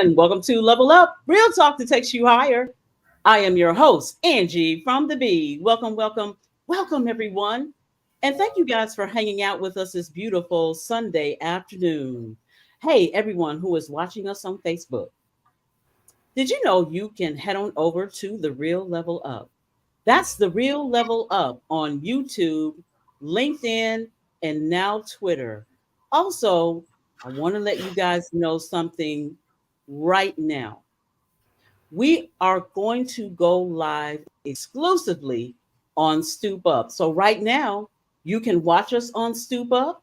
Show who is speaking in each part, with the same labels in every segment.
Speaker 1: everyone. Welcome to Level Up, real talk that takes you higher. I am your host, Angee from the B. Welcome, welcome, welcome, everyone. And thank you guys for hanging out with us this beautiful Sunday afternoon. Hey, everyone who is watching us on Facebook. Did you know you can head on over to The Real Level Up? That's The Real Level Up on YouTube, LinkedIn, and now Twitter. Also, I want to let you guys know something right now. We are going to go live exclusively on StoopUp. So right now, you can watch us on StoopUp.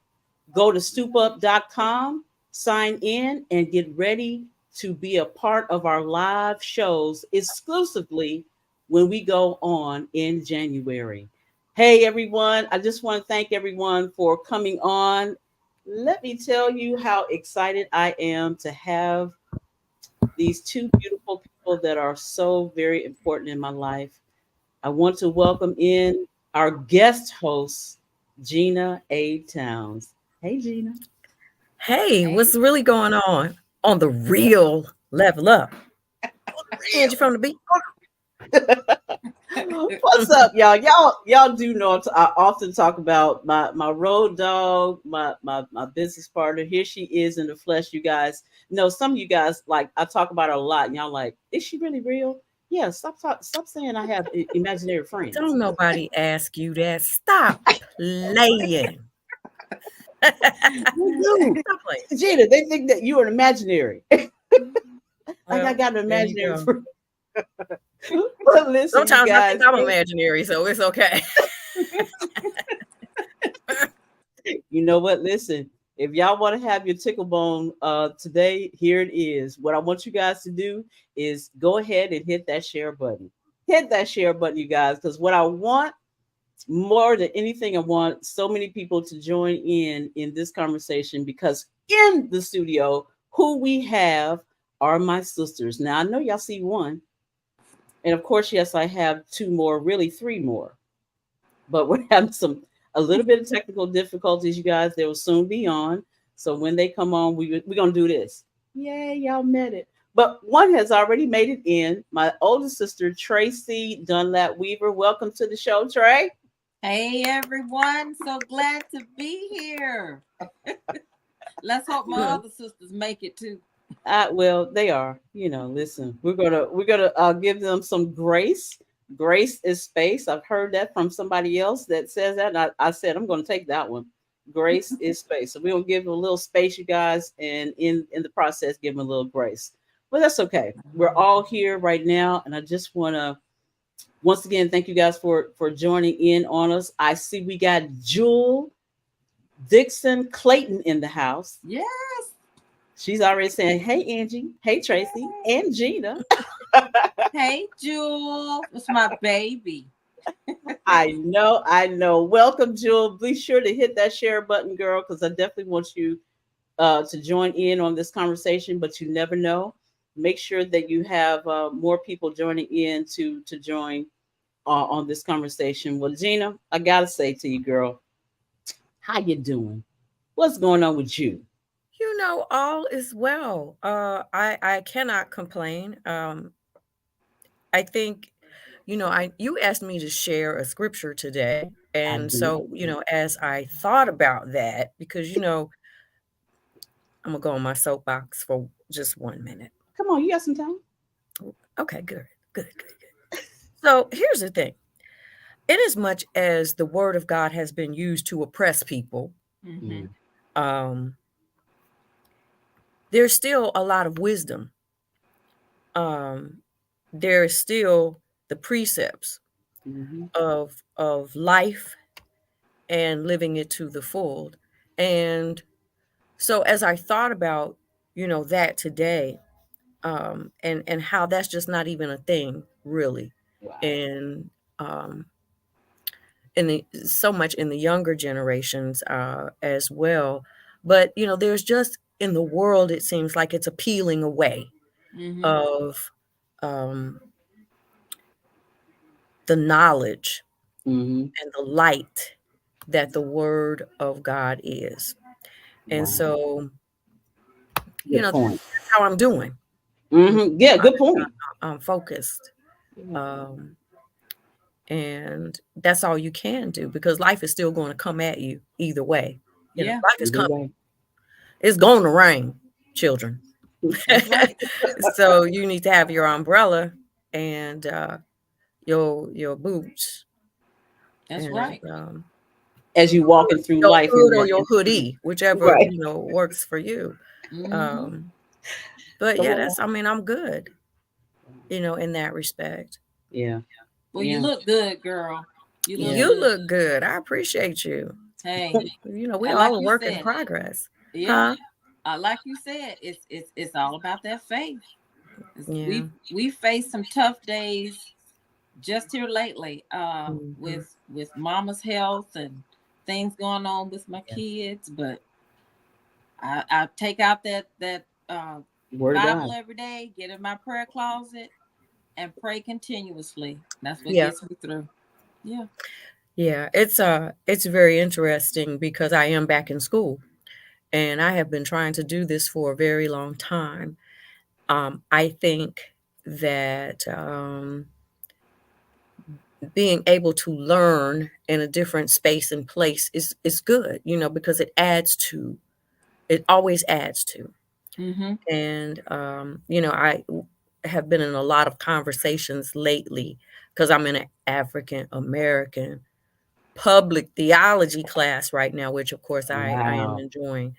Speaker 1: Go to stoopup.com, sign in, and get ready to be a part of our live shows exclusively when we go on in January. Hey, everyone. I just want to thank everyone for coming on. Let me tell you how excited I am to have these two beautiful people that are so very important in my life. I want to welcome in our guest host, Gina A. Towns. Hey, Gina.
Speaker 2: Hey,
Speaker 3: Hey.
Speaker 2: what's really going on the real level up? Angie from the beat.
Speaker 1: What's up, y'all? Y'all do know I often talk about my road dog, my business partner. Here she is in the flesh, you guys. No, some of you guys like I talk about her a lot, and y'all like, is she really real? Yeah, stop saying I have imaginary friends.
Speaker 2: Don't nobody ask you that. Stop playing.
Speaker 1: You
Speaker 2: Stop playing.
Speaker 1: do. Gina, they think that you are an imaginary. Like I
Speaker 2: Well,
Speaker 1: got an
Speaker 2: there you
Speaker 1: imaginary
Speaker 2: go.
Speaker 1: friend. But listen, you
Speaker 2: Sometimes I
Speaker 1: guys,
Speaker 2: think I'm imaginary, so it's okay.
Speaker 1: you know what? Listen, if y'all want to have your tickle bone today, here it is. What I want you guys to do is go ahead and hit that share button. Hit that share button, you guys, because what I want more than anything, I want so many people to join in this conversation because in the studio, who we have are my sisters. Now I know y'all see one, and of course, yes, I have two more, really three more. But we're having a little bit of technical difficulties, you guys. They will soon be on. So when they come on, we're gonna do this. Yay, y'all met it. But one has already made it in. My oldest sister, Tracey Dunlap-Weaver. Welcome to the show, Trey.
Speaker 3: Hey everyone, so glad to be here. Let's hope my other sisters make it too.
Speaker 1: Well, they are. Listen, we're gonna give them some grace. Grace is space. I've heard that from somebody else that says that. And I said I'm gonna take that one. Grace is space. So we're gonna give them a little space, you guys, and in the process, give them a little grace. But that's okay. We're all here right now, and I just wanna once again thank you guys for joining in on us. I see we got Jewel Dixon Clayton in the house.
Speaker 3: Yes.
Speaker 1: She's already saying, "Hey Angie, hey Tracey, and Gina."
Speaker 3: Hey Jewel, it's my baby.
Speaker 1: I know, I know. Welcome, Jewel. Be sure to hit that share button, girl, because I definitely want you to join in on this conversation. But you never know. Make sure that you have more people joining in to join on this conversation. Well, Gina, I gotta say to you, girl, how you doing? What's going on with you?
Speaker 2: All is well. I cannot complain. I think, I you asked me to share a scripture today.
Speaker 1: I
Speaker 2: And
Speaker 1: do.
Speaker 2: so, as I thought about that, because I'm gonna go on my soapbox for just 1 minute.
Speaker 1: Come on, you got some time.
Speaker 2: Okay, good. So here's the thing. Inasmuch as the word of God has been used to oppress people,
Speaker 3: Mm-hmm.
Speaker 2: um, there's still a lot of wisdom. Um, there's still the precepts
Speaker 1: Mm-hmm.
Speaker 2: of life and living it to the full. And so as I thought about, that today, and how that's just not even a thing, really,
Speaker 1: Wow.
Speaker 2: and um, in the so much in the younger generations as well. But there's just in the world, it seems like it's a peeling away
Speaker 3: Mm-hmm.
Speaker 2: of um, the knowledge
Speaker 1: Mm-hmm.
Speaker 2: and the light that the Word of God is. And
Speaker 1: Wow.
Speaker 2: so,
Speaker 1: Good
Speaker 2: that's
Speaker 1: point.
Speaker 2: how I'm doing.
Speaker 1: Yeah, good point.
Speaker 2: Focused. And that's all you can do, because life is still going to come at you either way.
Speaker 3: Yeah.
Speaker 2: Life is coming. It's going to rain, children.
Speaker 3: That's right.
Speaker 2: So you need to have your umbrella and your boots.
Speaker 3: That's
Speaker 2: and,
Speaker 3: right.
Speaker 1: As you walking through
Speaker 2: your
Speaker 1: life,
Speaker 2: hood or your hoodie, whichever
Speaker 1: right.
Speaker 2: works for you.
Speaker 3: Mhm.
Speaker 2: But yeah, I'm good, in that respect.
Speaker 1: Yeah.
Speaker 3: Well, you look good, girl. You look
Speaker 2: You
Speaker 3: good.
Speaker 2: look good. I appreciate you.
Speaker 3: Hey,
Speaker 2: We
Speaker 3: like
Speaker 2: all a
Speaker 3: you
Speaker 2: work in
Speaker 3: said,
Speaker 2: progress.
Speaker 3: yeah. Like you said, it's all about that faith.
Speaker 2: Yeah.
Speaker 3: We faced some tough days just here lately,
Speaker 2: Mhm.
Speaker 3: with mama's health and things going on with my kids, but I take out that
Speaker 1: Word of
Speaker 3: Bible
Speaker 1: God.
Speaker 3: every day, get in my prayer closet, and pray continuously. That's what
Speaker 2: Yeah.
Speaker 3: gets me through. Yeah.
Speaker 2: Yeah. It's very interesting because I am back in school, and I have been trying to do this for a very long time. I think that being able to learn in a different space and place is good, because it always adds to.
Speaker 3: Mm-hmm.
Speaker 2: And I have been in a lot of conversations lately because I'm in an African American public theology class right now, which of course I am
Speaker 1: Wow.
Speaker 2: enjoying,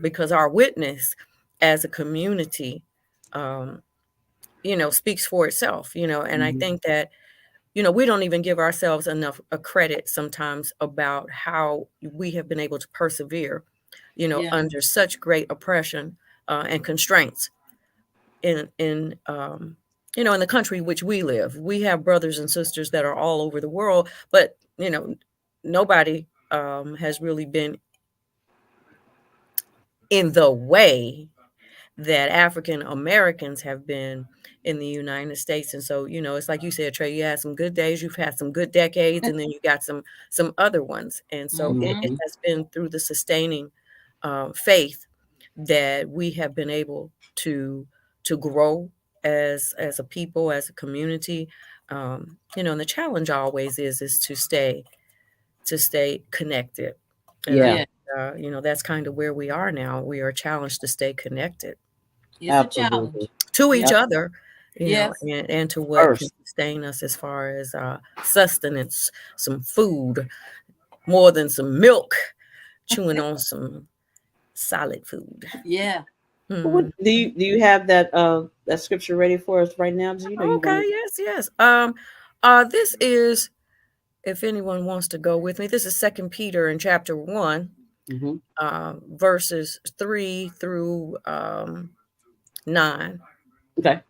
Speaker 2: because our witness as a community, speaks for itself, and I think that, we don't even give ourselves enough a credit sometimes about how we have been able to persevere,
Speaker 3: Yeah.
Speaker 2: under such great oppression and constraints in in the country which we live. We have brothers and sisters that are all over the world, but nobody has really been in the way that African Americans have been in the United States. And so, it's like you said, Trey, you had some good days, you've had some good decades, and then you got some other ones. And so it
Speaker 3: Mm-hmm.
Speaker 2: has been through the sustaining faith that we have been able to grow as a people, as a community. And the challenge always is to stay connected. And
Speaker 1: Yeah.
Speaker 3: Yeah.
Speaker 2: that's kind of where we are now. We are challenged to stay connected
Speaker 3: It's a
Speaker 1: Absolutely.
Speaker 3: challenge.
Speaker 2: to each
Speaker 3: Yeah.
Speaker 2: other,
Speaker 3: Yes.
Speaker 2: and to what can
Speaker 1: First.
Speaker 2: sustain us as far as sustenance, some food, more than some milk, chewing on some solid food.
Speaker 3: Yeah.
Speaker 2: Hmm.
Speaker 1: Do you have that scripture ready for us right now? Do you know you want
Speaker 2: Okay,
Speaker 1: to?
Speaker 2: yes. This is, if anyone wants to go with me, this is 2 Peter in chapter 1,
Speaker 1: Mm-hmm.
Speaker 2: verses 3 through 9.
Speaker 1: Okay.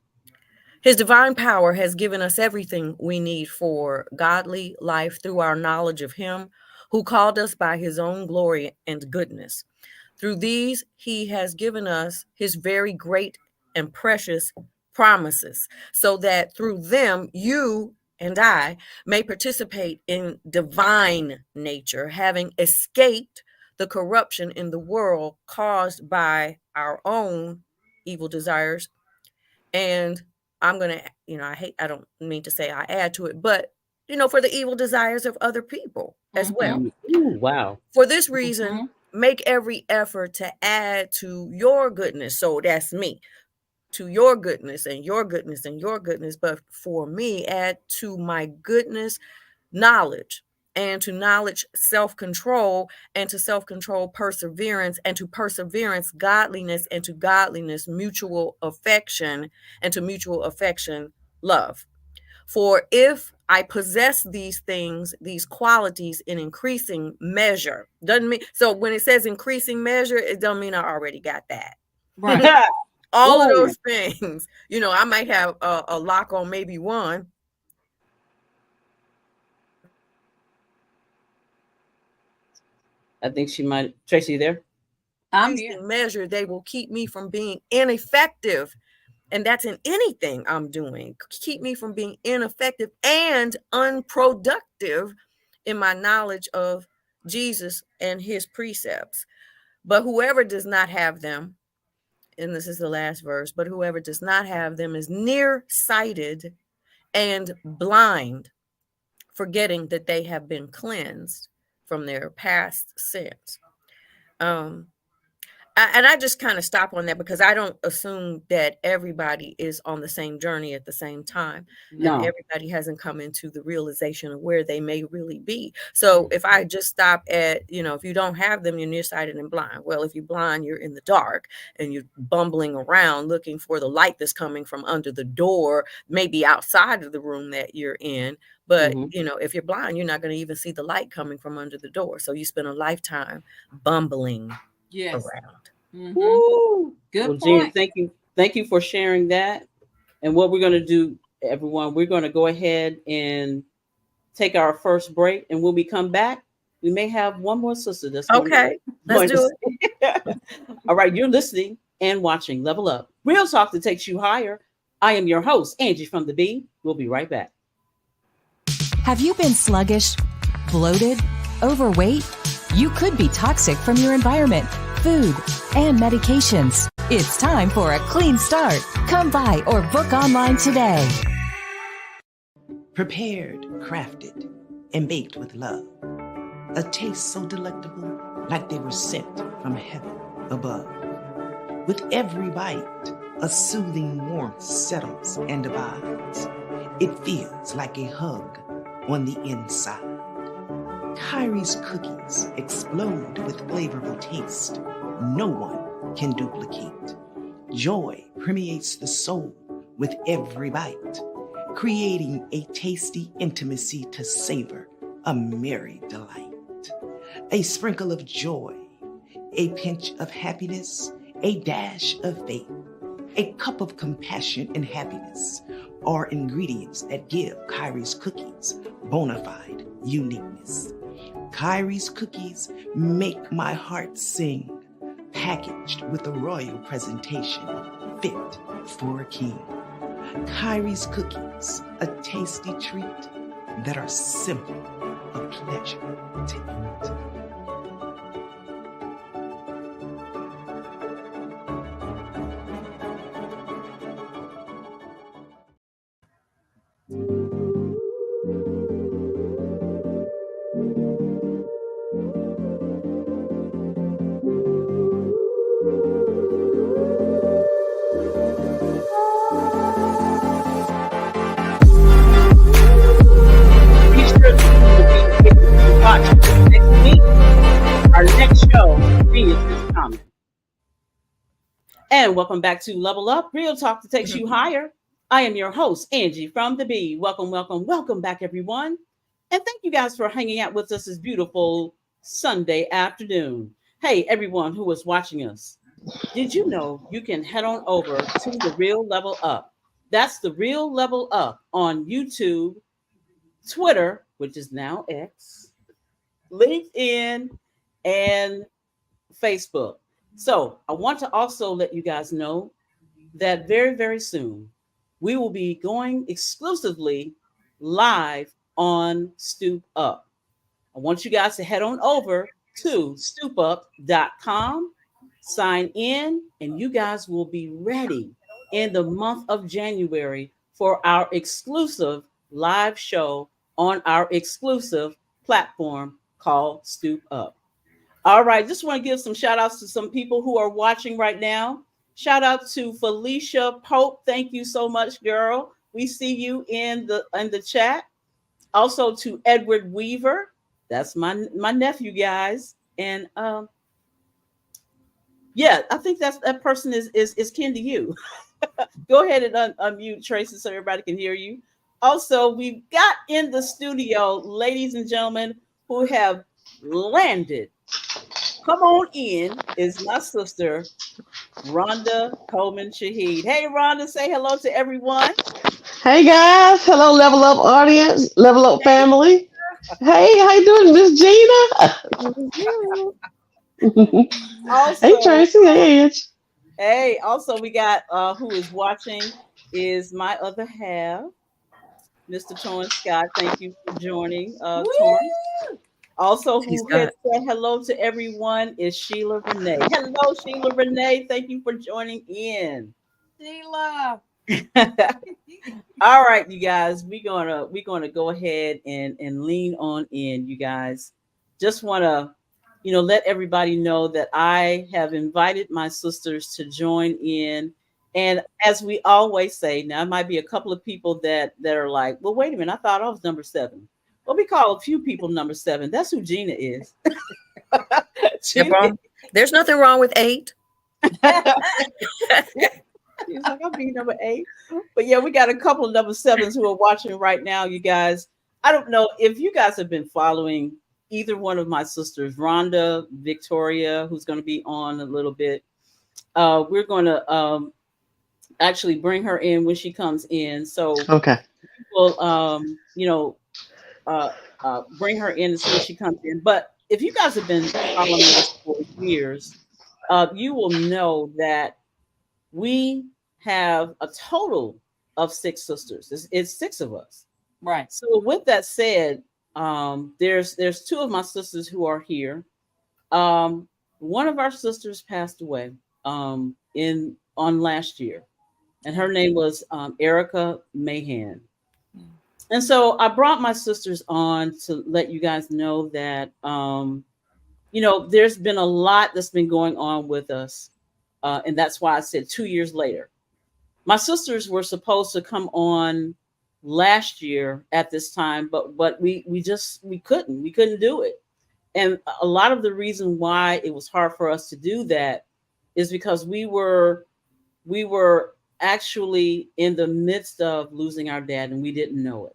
Speaker 2: His divine power has given us everything we need for godly life through our knowledge of him who called us by his own glory and goodness. Through these, he has given us his very great and precious promises, so that through them, you and I may participate in divine nature, having escaped the corruption in the world caused by our own evil desires. And I'm going to, I don't mean to say I add to it, but, for the evil desires of other people as well.
Speaker 3: Mm-hmm.
Speaker 1: Ooh, wow.
Speaker 2: For this reason,
Speaker 3: Mm-hmm.
Speaker 2: make every effort to add to your goodness. So that's me, to your goodness and your goodness and your goodness. But for me, add to my goodness knowledge, and to knowledge self-control, and to self-control perseverance, and to perseverance godliness, and to godliness mutual affection, and to mutual affection love. For if I possess these things, these qualities in increasing measure, doesn't mean, so when it says increasing measure, it doesn't mean I already got that.
Speaker 3: Right.
Speaker 2: All of
Speaker 1: Ooh.
Speaker 2: those things, I might have a lock on maybe one.
Speaker 1: I think she might. Tracy, you there?
Speaker 3: I'm here.
Speaker 2: Measure, they will keep me from being ineffective. And that's in anything I'm doing. Keep me from being ineffective and unproductive in my knowledge of Jesus and his precepts. But whoever does not have them and this is the last verse, but whoever does not have them is nearsighted and blind, forgetting that they have been cleansed from their past sins. And I just kind of stop on that because I don't assume that everybody is on the same journey at the same time.
Speaker 1: No.
Speaker 2: And everybody hasn't come into the realization of where they may really be. So if I just stop at, if you don't have them, you're nearsighted and blind. Well, if you're blind, you're in the dark and you're bumbling around looking for the light that's coming from under the door, maybe outside of the room that you're in. But, if you're blind, you're not going to even see the light coming from under the door. So you spend a lifetime bumbling around.
Speaker 3: Good
Speaker 1: well,
Speaker 3: point.
Speaker 1: Gina, thank you for sharing that. And what we're going to do, everyone, we're going to go ahead and take our first break, and when we come back, we may have one more sister that's
Speaker 2: okay. Let's do
Speaker 1: it. All right, you're listening and watching Level Up, real talk that takes you higher. I am your host, Angee from the B. We'll be right back.
Speaker 4: Have you been sluggish, bloated, overweight? You could be toxic from your environment, food, and medications. It's time for a clean start. Come by or book online today.
Speaker 5: Prepared, crafted, and baked with love. A taste so delectable, like they were sent from heaven above. With every bite, a soothing warmth settles and abides. It feels like a hug on the inside. Kyrie's cookies explode with flavorful taste no one can duplicate. Joy permeates the soul with every bite, creating a tasty intimacy to savor, a merry delight. A sprinkle of joy, a pinch of happiness, a dash of faith, a cup of compassion and happiness are ingredients that give Kyrie's cookies bona fide uniqueness. Kyrie's cookies make my heart sing, packaged with a royal presentation fit for a king. Kyrie's cookies, a tasty treat that are simple, a pleasure to eat.
Speaker 1: Next week, our next show, Genius is coming. And welcome back to Level Up, real talk that takes you higher. I am your host, Angee from the B. Welcome back, everyone. And thank you guys for hanging out with us this beautiful Sunday afternoon. Hey, everyone who is watching us, did you know you can head on over to the Real Level Up? That's the Real Level Up on YouTube, Twitter, which is now X, LinkedIn, and Facebook. So I want to also let you guys know that very, very soon, we will be going exclusively live on StoopUp. I want you guys to head on over to StoopUp.com, sign in, and you guys will be ready in the month of January for our exclusive live show on our exclusive platform called StoopUp. All right, just want to give some shout outs to some people who are watching right now. Shout out to Felicia Pope. Thank you so much, girl. We see you in the chat. Also to Edward Weaver. That's my nephew, guys. And yeah, I think that person is kin to you. Go ahead and unmute Tracey so everybody can hear you. Also, we've got in the studio, ladies and gentlemen, who have landed. Come on in, is my sister, Rhonda Coman-Shaheed. Hey, Rhonda, say hello to everyone.
Speaker 6: Hey, guys. Hello, Level Up audience, Level Up family. Hey, how you doing, Miss Gina?
Speaker 1: Also,
Speaker 6: hey, Tracey. Hey, Edge.
Speaker 1: Hey, also we got who is watching is my other half, Mr. Torrance Scott. Thank you for joining, Torrance. Also,
Speaker 2: She's
Speaker 1: who has
Speaker 2: got
Speaker 1: said hello to everyone is Sheila Renee. Hello, Sheila Renee. Thank you for joining in.
Speaker 3: Sheila.
Speaker 1: All right, you guys, we're gonna go ahead and lean on in, you guys. Just wanna, let everybody know that I have invited my sisters to join in. And as we always say, now it might be a couple of people that are like, well, wait a minute, I thought I was number seven. Well, we call a few people number seven. That's who Gina is. Gina,
Speaker 2: there's nothing wrong with 8.
Speaker 1: She's like, I'll be number eight. But yeah, we got a couple of number sevens who are watching right now, you guys. I don't know if you guys have been following either one of my sisters, Rhonda, Victoria, who's going to be on a little bit. We're going to actually bring her in when she comes in. So
Speaker 6: Okay.
Speaker 1: we'll, bring her in as soon as she comes in. But if you guys have been following us for years, you will know that we have a total of 6 sisters. It's 6 of us.
Speaker 3: Right.
Speaker 1: So with that said, there's 2 of my sisters who are here. One of our sisters passed away in on last year, and her name was Erica Mahan. And so I brought my sisters on to let you guys know that there's been a lot that's been going on with us, and that's why I said 2 years later. My sisters were supposed to come on last year at this time, but we couldn't do it. And a lot of the reason why it was hard for us to do that is because we were actually in the midst of losing our dad, and we didn't know it.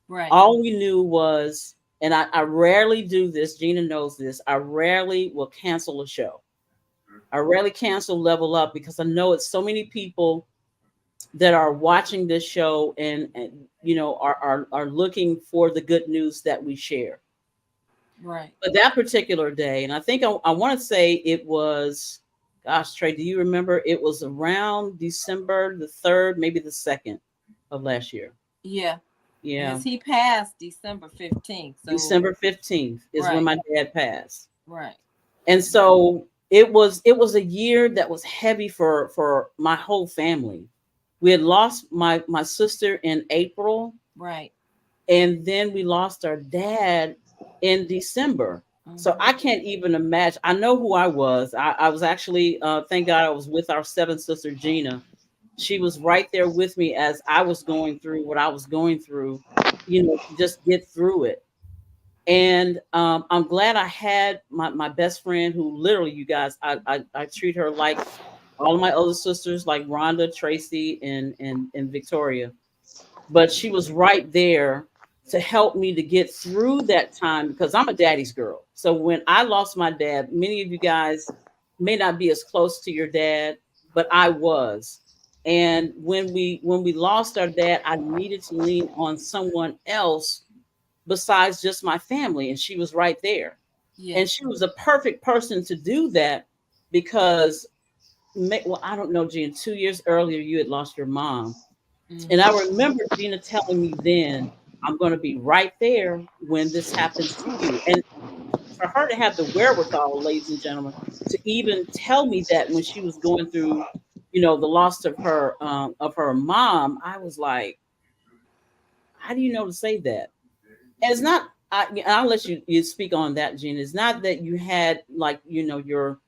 Speaker 3: Right.
Speaker 1: All we knew was, and I rarely do this, Gina knows this, I rarely will cancel a show. I rarely cancel Level Up because I know it's so many people that are watching this show and are looking for the good news that we share.
Speaker 3: Right.
Speaker 1: But that particular day, and I think I want to say it was, gosh, Trey, do you remember? It was around December the 3rd, maybe the 2nd of last year.
Speaker 3: Yeah.
Speaker 1: Yeah.
Speaker 3: Yes, he passed December 15th. So
Speaker 1: December 15th is when my dad passed.
Speaker 3: Right.
Speaker 1: And so it was a year that was heavy for my whole family. We had lost my sister in April.
Speaker 3: Right.
Speaker 1: And then we lost our dad in December. So I can't even imagine. I know who I was. I was actually, thank God I was with our 7th sister, Gina. She was right there with me as I was going through what I was going through, to just get through it. And I'm glad I had my best friend who literally, you guys, I treat her like all of my other sisters, like Rhonda, Tracey, and Victoria. But she was right there to help me to get through that time because I'm a daddy's girl. So when I lost my dad, many of you guys may not be as close to your dad, but I was. And when we lost our dad, I needed to lean on someone else besides just my family, and she was right there.
Speaker 3: Yeah.
Speaker 1: And she was a perfect person to do that because, well, I don't know, Gina, 2 years earlier you had lost your mom. And I remember Gina telling me then, I'm going to be right there when this happens to you. And for her to have the wherewithal, ladies and gentlemen, to even tell me that when she was going through, the loss of her mom, I was like, how do you know to say that? And it's not, I'll let you speak on that, Gina. It's not that you had like, your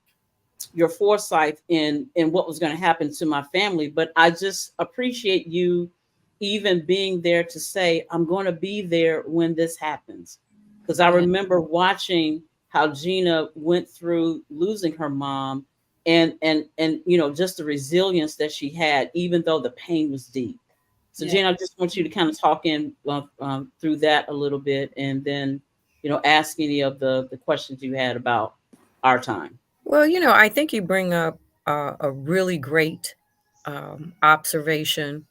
Speaker 1: foresight in what was going to happen to my family, but I just appreciate you even being there to say, I'm going to be there when this happens. Because I remember watching how Gina went through losing her mom and just the resilience that she had, even though the pain was deep. So Gina, I just want you to kind of talk in through that a little bit, and then, ask any of the questions you had about our time.
Speaker 2: Well, I think you bring up a really great observation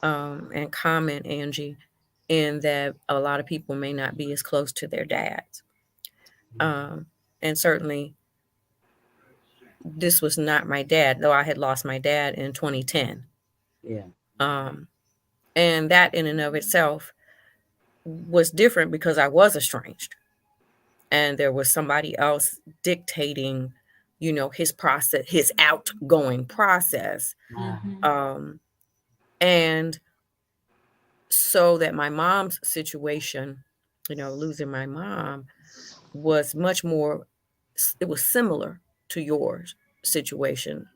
Speaker 2: and comment, Angee, in that a lot of people may not be as close to their dads. And certainly this was not my dad, though I had lost my dad in 2010.
Speaker 1: Yeah.
Speaker 2: And that in and of itself was different because I was estranged. and there was somebody else dictating, his process, his outgoing process. And so that my mom's situation, losing my mom, was much more, it was similar to your situation,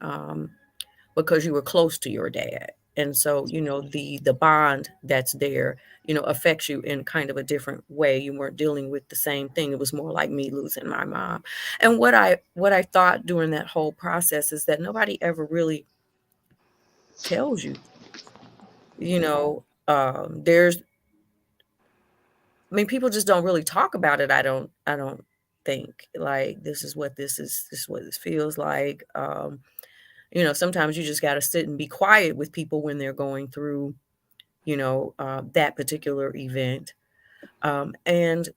Speaker 2: because you were close to your dad. And so, the bond that's there, affects you in kind of a different way. You weren't dealing with the same thing. It was more like me losing my mom. And what I thought during that whole process is that nobody ever really tells you, there's, I mean, people just don't really talk about it. I don't think, like, this is what this feels like. Sometimes you just got to sit and be quiet with people when they're going through, that particular event. And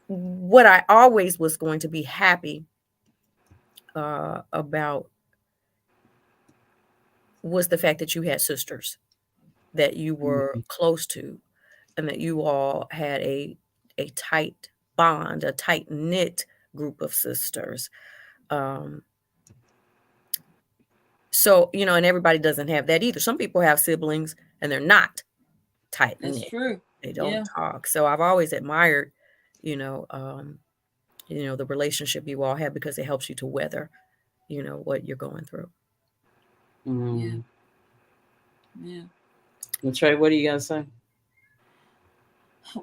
Speaker 2: what I always was going to be happy about was the fact that you had sisters that you were close to, and that you all had a tight bond, a tight knit group of sisters. So, and everybody doesn't have that either. Some people have siblings and they're not tight knit.
Speaker 3: That's true.
Speaker 2: They don't talk. So I've always admired, the relationship you all have, because it helps you to weather, what you're going through.
Speaker 3: Yeah.
Speaker 1: Well, Trey, what do you got to say?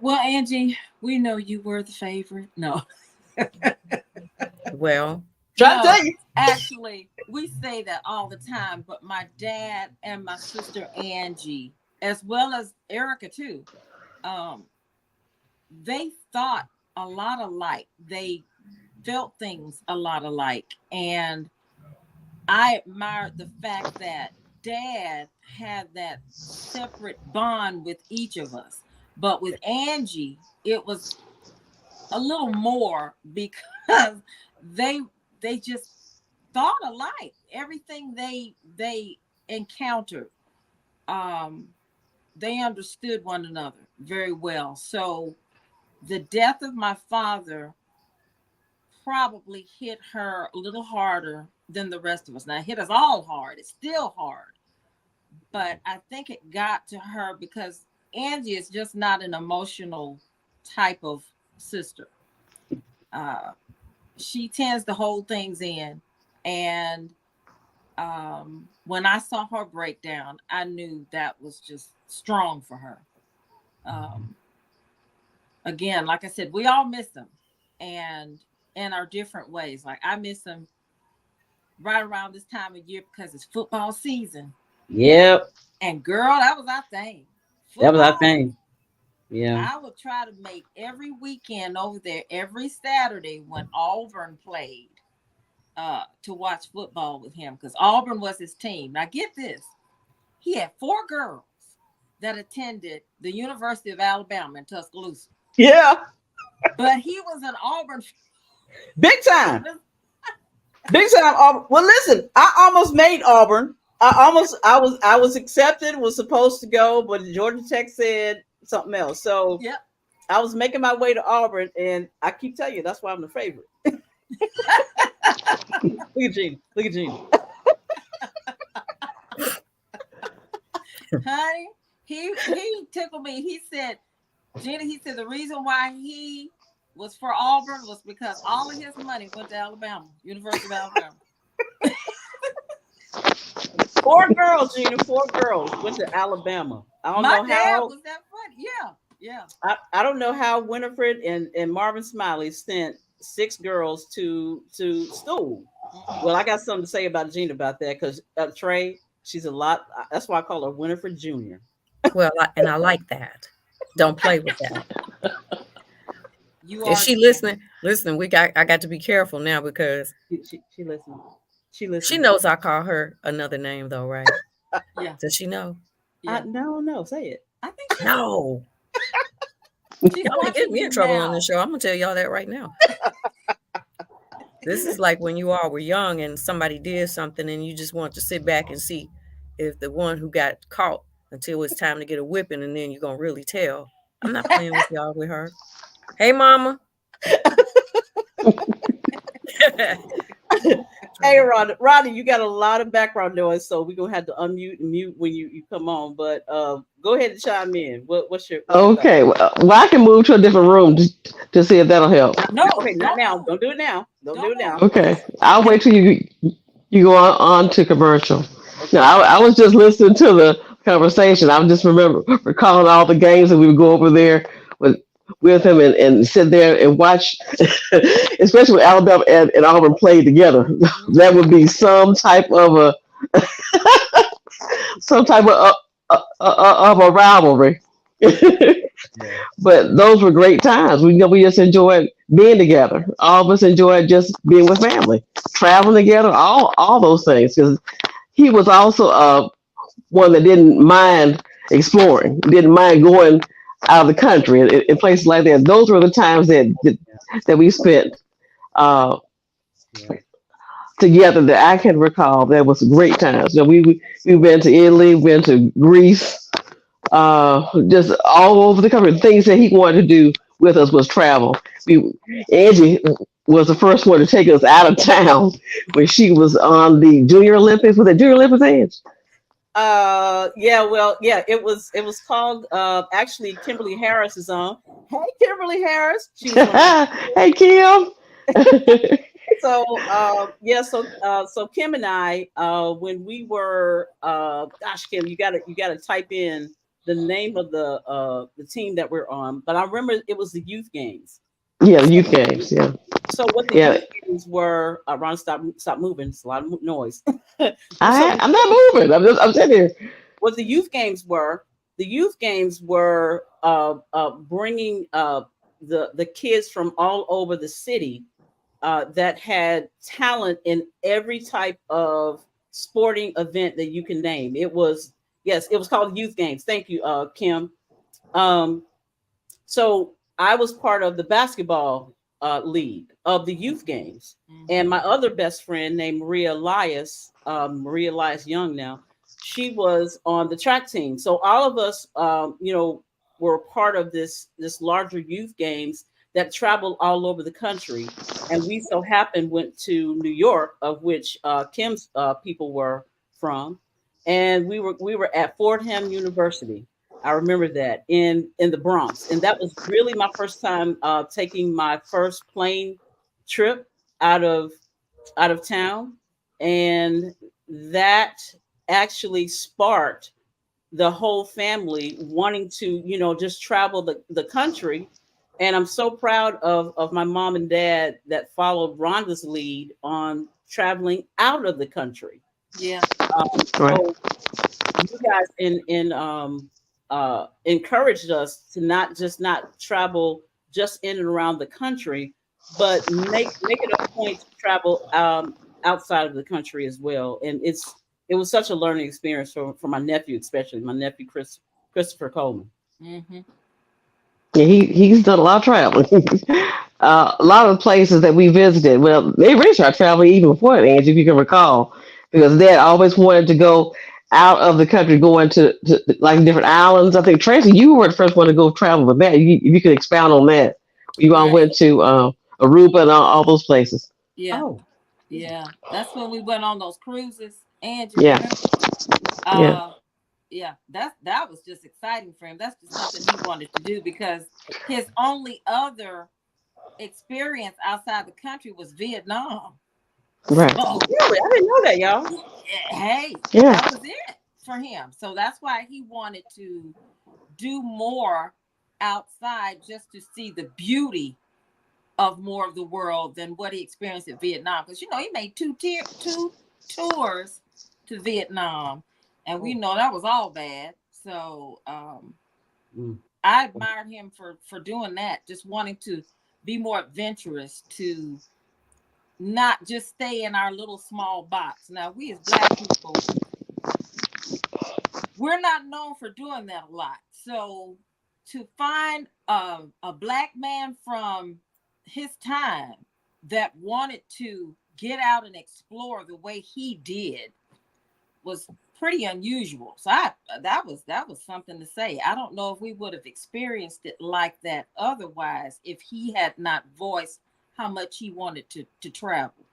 Speaker 3: Well, Angee, we know you were the favorite. No.
Speaker 2: Well,
Speaker 1: try to tell you.
Speaker 3: Actually, we say that all the time, but my dad and my sister Angee, as well as Erica too, they thought a lot alike. They felt things a lot alike. And I admired the fact that Dad had that separate bond with each of us. But with Angee, it was a little more, because they just thought alike. Everything they encountered, they understood one another very well. So the death of my father probably hit her a little harder than the rest of us. Now, it hit us all hard. It's still hard. But I think it got to her because Angee is just not an emotional type of sister. She tends to hold things in. And when I saw her break down, I knew that was just strong for her. Again, like I said, we all miss them, and in our different ways. Like, I miss them right around this time of year because it's football season.
Speaker 1: Yep.
Speaker 3: And girl, that was our thing.
Speaker 1: That was our thing. Yeah.
Speaker 3: I would try to make every weekend over there, every Saturday when Auburn played, to watch football with him, because Auburn was his team. Now get this. He had 4 girls that attended the University of Alabama in Tuscaloosa.
Speaker 1: Yeah.
Speaker 3: But he was an Auburn.
Speaker 1: Big time. Big time Auburn. Well, listen, I almost made Auburn. I was accepted, was supposed to go, but Georgia Tech said something else. So
Speaker 3: yep.
Speaker 1: I was making my way to Auburn, and I keep telling you, that's why I'm the favorite. Look at Gina. Look at Gina.
Speaker 3: Honey, he tickled me. He said, Gina, he said the reason why he was for Auburn was because all of his money went to Alabama, University of Alabama.
Speaker 1: 4 girls, Gina. 4 girls went to Alabama. I don't know how.
Speaker 3: Was that fun? Yeah, yeah.
Speaker 1: I don't know how Winifred and Marvin Smiley sent 6 girls to school. Well, I got something to say about Gina about that, because Trey, she's a lot. That's why I call her Winifred Jr.
Speaker 2: Well, I like that. Don't play with that.
Speaker 3: If
Speaker 2: she listening, I got to be careful now, because
Speaker 1: she listening. She listens.
Speaker 2: She knows I call her another name though, right?
Speaker 3: Yeah.
Speaker 2: Does she know?
Speaker 3: Yeah.
Speaker 1: No, say it.
Speaker 3: I think she
Speaker 2: no. Y'all ain't getting me in trouble on this show. I'm gonna tell y'all that right now. This is like when you all were young and somebody did something and you just want to sit back and see if the one who got caught until it's time to get a whipping, and then you're gonna really tell. I'm not playing with y'all with her. Hey, mama.
Speaker 1: Hey, Rhonda, you got a lot of background noise, so we're gonna have to unmute and mute when you come on. But go ahead and chime in. What's your thought?
Speaker 6: Okay, well, I can move to a different room to see if that'll help.
Speaker 3: No,
Speaker 1: Okay, not
Speaker 3: don't
Speaker 1: now.
Speaker 3: move.
Speaker 1: Don't do it now. Don't do
Speaker 3: Don't
Speaker 1: it now.
Speaker 3: move.
Speaker 6: Okay, I'll wait till you go on to commercial. No,
Speaker 1: Okay.
Speaker 6: I was just listening to the conversation. I just recalling all the games that we would go over there with with him and sit there and watch, especially when Alabama and Auburn played together. That would be some type of a rivalry.
Speaker 1: Yeah.
Speaker 6: But those were great times. We just enjoyed being together. All of us enjoyed just being with family, traveling together, all those things. Because he was also one that didn't mind exploring, didn't mind going out of the country in places like that. Those were the times that we spent uh,
Speaker 1: Yeah.
Speaker 6: together that I can recall. That was great times. We went to Italy, went to Greece, just all over the country. Things that he wanted to do with us was travel. Angie was the first one to take us out of town when she was on the Junior Olympics. Was it Junior Olympics, Angie?
Speaker 1: Yeah, well, yeah, it was called actually Kimberly Harris is on. Hey, Kimberly Harris. She was one of
Speaker 6: Hey, Kim.
Speaker 1: so yeah, so Kim and I when we were gosh, Kim, you gotta type in the name of the team that we're on. But I remember it was the youth games.
Speaker 6: Yeah, the
Speaker 1: So
Speaker 6: youth games. Yeah,
Speaker 1: what the
Speaker 6: yeah.
Speaker 1: youth games were, Ron, stop moving. It's a lot of noise. So
Speaker 6: I'm not moving. I'm sitting here.
Speaker 1: what the youth games were bringing the kids from all over the city that had talent in every type of sporting event that you can name. It was, yes, it was called youth games. Thank you, Kim. Um, so I was part of the basketball league of the youth games, and my other best friend named Maria Elias Young. Now, she was on the track team. So all of us, were part of this larger youth games that traveled all over the country. And we so happened went to New York, of which Kim's people were from, and we were at Fordham University. I remember that in the Bronx, and that was really my first time taking my first plane trip out of out of town, and that actually sparked the whole family wanting to just travel the country. And I'm so proud of my mom and dad that followed Rhonda's lead on traveling out of the country.
Speaker 3: Yeah.
Speaker 6: Right.
Speaker 1: So you guys encouraged us to not travel just in and around the country, but make it a point to travel outside of the country as well. And it was such a learning experience for my nephew, especially my nephew Christopher Coleman.
Speaker 3: Mm-hmm.
Speaker 6: Yeah, he's done a lot of traveling. A lot of the places that we visited. Well, they really started traveling even before that, Angie, if you can recall, because Dad always wanted to go out of the country, going to like different islands. I think Tracy, you were the first one to go travel with that. You could expound on that. You all
Speaker 3: Right.
Speaker 6: went to Aruba and all those places.
Speaker 3: Yeah.
Speaker 1: Oh,
Speaker 3: Yeah. That's when we went on those cruises. And you
Speaker 6: Yeah,
Speaker 3: remember?
Speaker 6: yeah,
Speaker 3: Yeah, that was just exciting for him. That's just something he wanted to do because his only other experience outside the country was Vietnam.
Speaker 6: right.
Speaker 3: So
Speaker 1: really? I didn't know that, y'all.
Speaker 3: hey,
Speaker 6: Yeah,
Speaker 3: that was it for him. So that's why he wanted to do more outside just to see the beauty of more of the world than what he experienced in Vietnam. Because he made two tours to Vietnam, and we know that was all bad. So
Speaker 1: Mm.
Speaker 3: I admired him for doing that, just wanting to be more adventurous, to not just stay in our little small box. Now, we as Black people, we're not known for doing that a lot. So to find a Black man from his time that wanted to get out and explore the way he did was pretty unusual. So that was something to say. I don't know if we would have experienced it like that otherwise if he had not voiced how much he wanted to travel.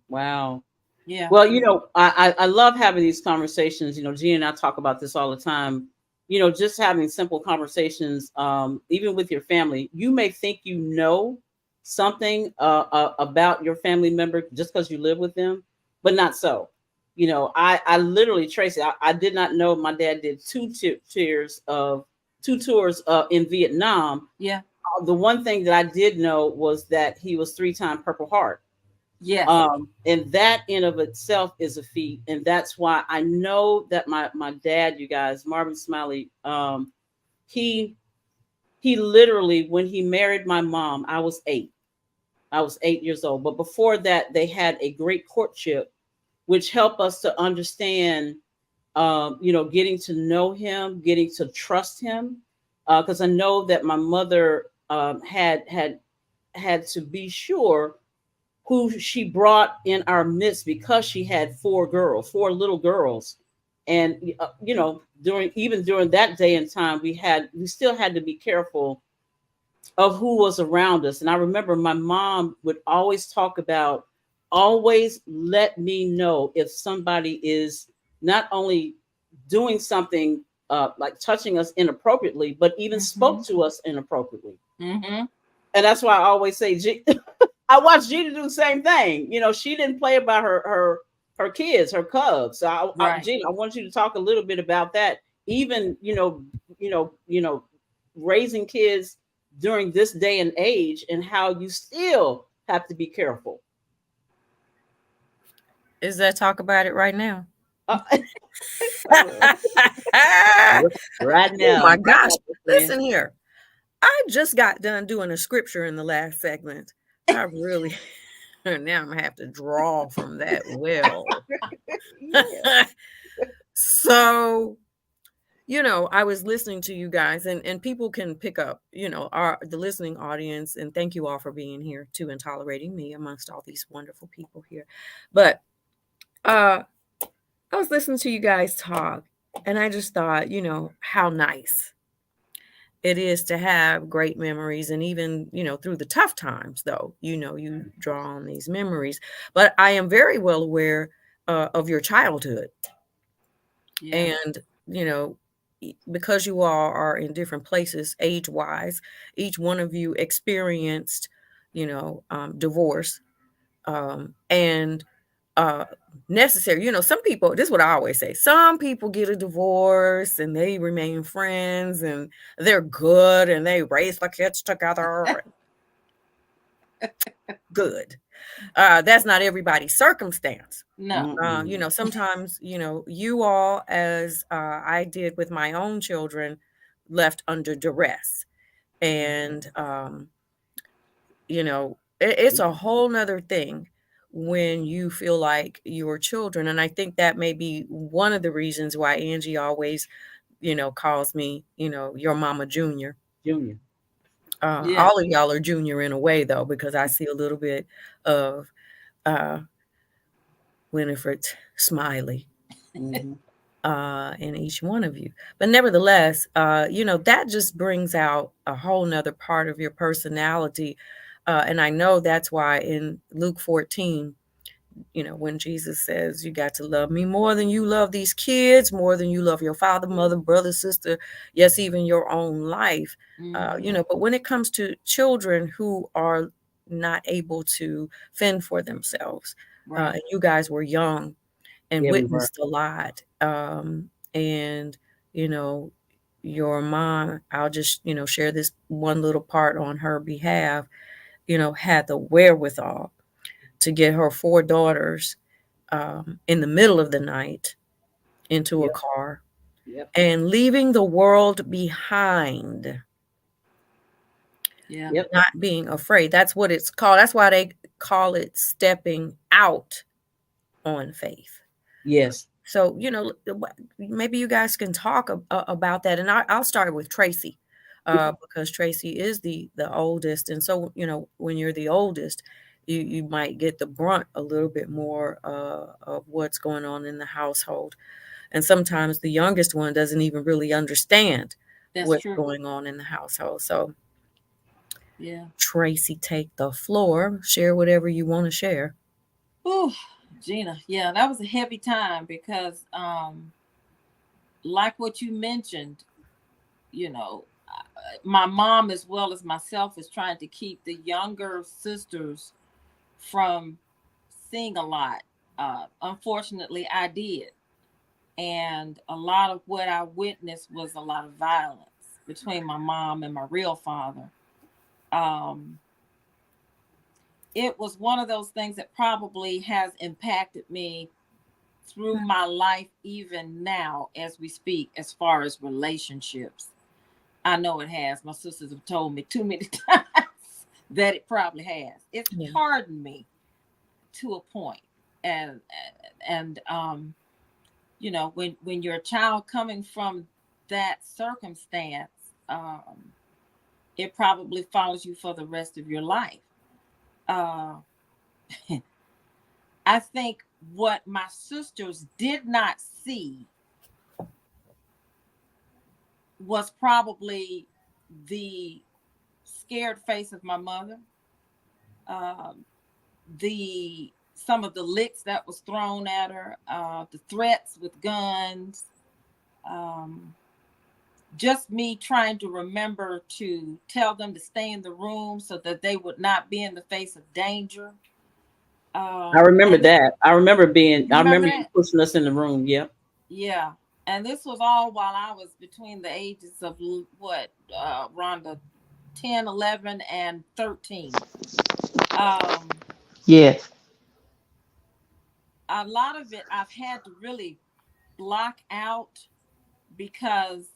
Speaker 1: Wow.
Speaker 3: Yeah.
Speaker 1: Well, I love having these conversations. Gina and I talk about this all the time. Just having simple conversations, even with your family. You may think you know something about your family member just because you live with them, but not so. I literally, Tracey, I did not know my dad did two tours in Vietnam.
Speaker 3: Yeah.
Speaker 1: The one thing that I did know was that he was 3-time Purple Heart.
Speaker 3: Yes.
Speaker 1: And that in of itself is a feat. And that's why I know that my dad, you guys, Marvin Smiley, he literally, when he married my mom, I was 8. I was 8 years old. But before that, they had a great courtship, which helped us to understand, getting to know him, getting to trust him. Because I know that my mother had to be sure who she brought in our midst, because she had 4 little girls. And during that day and time, we still had to be careful of who was around us. And I remember my mom would always talk about, always let me know if somebody is not only doing something like touching us inappropriately, but even spoke to us inappropriately. And that's why I always say, I watched Gina do the same thing. She didn't play about her kids, her cubs. So Gina, I want you to talk a little bit about that. Even raising kids during this day and age, and how you still have to be careful.
Speaker 2: Is that talk about it right now?
Speaker 1: Right now.
Speaker 2: Oh my gosh. Listen here. I just got done doing a scripture in the last segment. I really, now I'm going to have to draw from that well. So, I was listening to you guys, and people can pick up, the listening audience, and thank you all for being here too and tolerating me amongst all these wonderful people here. But I was listening to you guys talk, and I just thought, how nice it is to have great memories. And even, through the tough times, though, you draw on these memories. But I am very well aware of your childhood. Yeah. And, because you all are in different places age-wise, each one of you experienced, divorce, and necessary. Some people, this is what I always say, some people get a divorce and they remain friends and they're good and they raise the kids together. Good. That's not everybody's circumstance.
Speaker 3: No.
Speaker 2: Sometimes, you all, as I did with my own children, left under duress. And, it's a whole nother thing when you feel like your children. And I think that may be one of the reasons why Angee always, calls me, your mama Junior.
Speaker 1: Junior.
Speaker 2: All of y'all are Junior in a way, though, because I see a little bit of Winifred Smiley in each one of you. But nevertheless, that just brings out a whole nother part of your personality. And I know that's why in Luke 14, when Jesus says, you got to love me more than you love these kids, more than you love your father, mother, brother, sister, yes, even your own life. But when it comes to children who are not able to fend for themselves, and you guys were young and witnessed a lot. And, your mom, I'll just, share this one little part on her behalf, had the wherewithal to get her 4 daughters in the middle of the night into a car and leaving the world behind. Not being afraid. That's what it's called. That's why they call it stepping out on faith.
Speaker 1: Yes.
Speaker 2: So, maybe you guys can talk about that. And I'll start with Tracey, because Tracey is the oldest. And so, when you're the oldest, you might get the brunt a little bit more of what's going on in the household. And sometimes the youngest one doesn't even really understand
Speaker 3: That's
Speaker 2: what's
Speaker 3: true.
Speaker 2: going on in the household. So,
Speaker 3: Yeah.
Speaker 2: Tracey, take the floor. Share whatever you want to share.
Speaker 3: Ooh, Gina. Yeah, that was a heavy time because, like what you mentioned, you know, my mom as well as myself is trying to keep the younger sisters from seeing a lot. Unfortunately, I did. And a lot of what I witnessed was a lot of violence between my mom and my real father. Um, it was one of those things that probably has impacted me through my life, even now as we speak, as far as relationships. I know it has. My sisters have told me too many times that it probably has. It's
Speaker 2: Yeah.
Speaker 3: hardened me to a point. And you know, when you're a child coming from that circumstance, it probably follows you for the rest of your life. Uh, I think what my sisters did not see was probably the scared face of my mother, um, the some of the licks that was thrown at her, the threats with guns, um, just me trying to remember to tell them to stay in the room so that they would not be in the face of danger.
Speaker 1: I remember
Speaker 3: And this,
Speaker 1: that.
Speaker 3: you
Speaker 1: I
Speaker 3: remember
Speaker 1: remember you
Speaker 3: that?
Speaker 1: pushing us in the room. Yep.
Speaker 3: Yeah. And this was all while I was between the ages of what, Rhonda, 10, 11, and 13. Um,
Speaker 6: Yes.
Speaker 3: a lot of it I've had to really block out because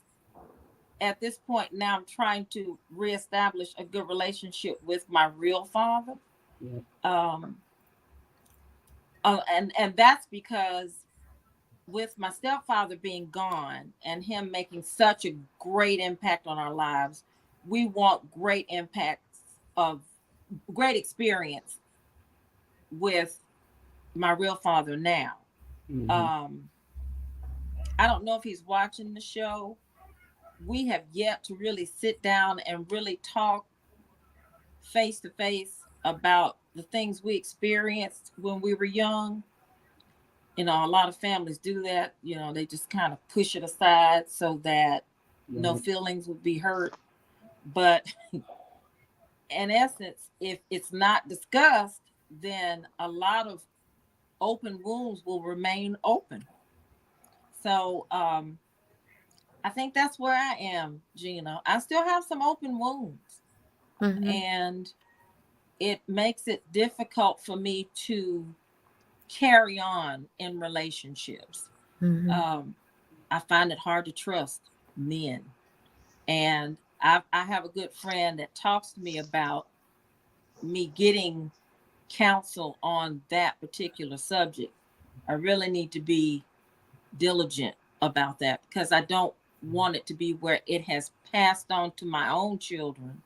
Speaker 3: at this point now I'm trying to reestablish a good relationship with my real father.
Speaker 1: Yep.
Speaker 3: Um, and that's because with my stepfather being gone and him making such a great impact on our lives, we want great impacts of great experience with my real father now.
Speaker 1: Mm-hmm.
Speaker 3: Um, I don't know if he's watching the show. We have yet to really sit down and really talk face to face about the things we experienced when we were young. You know, a lot of families do that. You know, they just kind of push it aside so that no
Speaker 1: Yep.
Speaker 3: feelings would be hurt. But in essence, if it's not discussed, then a lot of open wounds will remain open. So I think that's where I am, Gina. I still have some open wounds,
Speaker 2: Mm-hmm.
Speaker 3: and it makes it difficult for me to carry on in relationships.
Speaker 2: Mm-hmm.
Speaker 3: Um, I find it hard to trust men. And I have a good friend that talks to me about me getting counsel on that particular subject. I really need to be diligent about that because I don't want it to be where it has passed on to my own children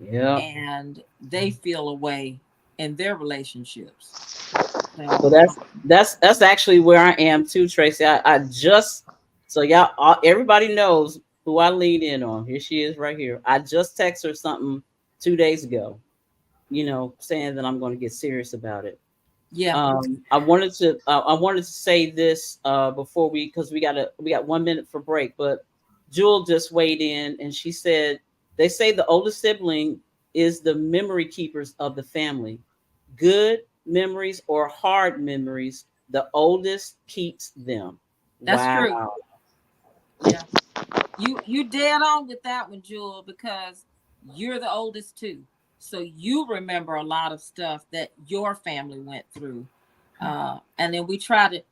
Speaker 1: Yep.
Speaker 3: and they feel away in their relationships.
Speaker 1: Well,
Speaker 3: So,
Speaker 1: that's actually where I am too, Tracy. I just so y'all everybody knows who I lean in on. Here she is right here. I just texted her something 2 days ago, saying that I'm going to get serious about it.
Speaker 3: yeah,
Speaker 1: I wanted to say this before because we got 1 minute for break, but Jewel just weighed in and she said they say the oldest sibling is the memory keepers of the family. Good memories or hard memories, the oldest keeps them.
Speaker 3: that's true.
Speaker 1: Wow.
Speaker 3: Yeah. You dead on with that one, Jewel, because you're the oldest too. So you remember a lot of stuff that your family went through. And then we try to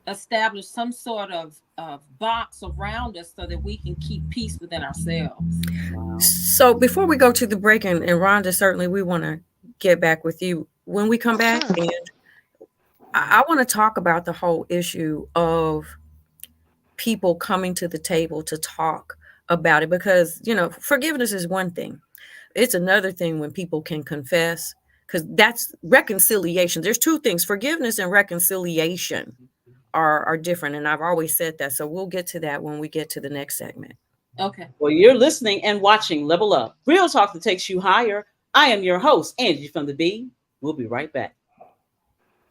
Speaker 3: establish some sort of box around us so that we can keep peace within ourselves.
Speaker 1: Wow.
Speaker 2: So before we go to the break, and Rhonda, certainly we want to get back with you when we come back,
Speaker 3: Sure.
Speaker 2: and I want to talk about the whole issue of people coming to the table to talk about it because forgiveness is one thing. It's another thing when people can confess because that's reconciliation. There's two things: forgiveness and reconciliation are different, and I've always said that. So we'll get to that when we get to the next segment.
Speaker 3: Okay.
Speaker 1: Well, you're listening and watching Level Up, real talk that takes you higher. I am your host, Angee from the B. We'll be right back.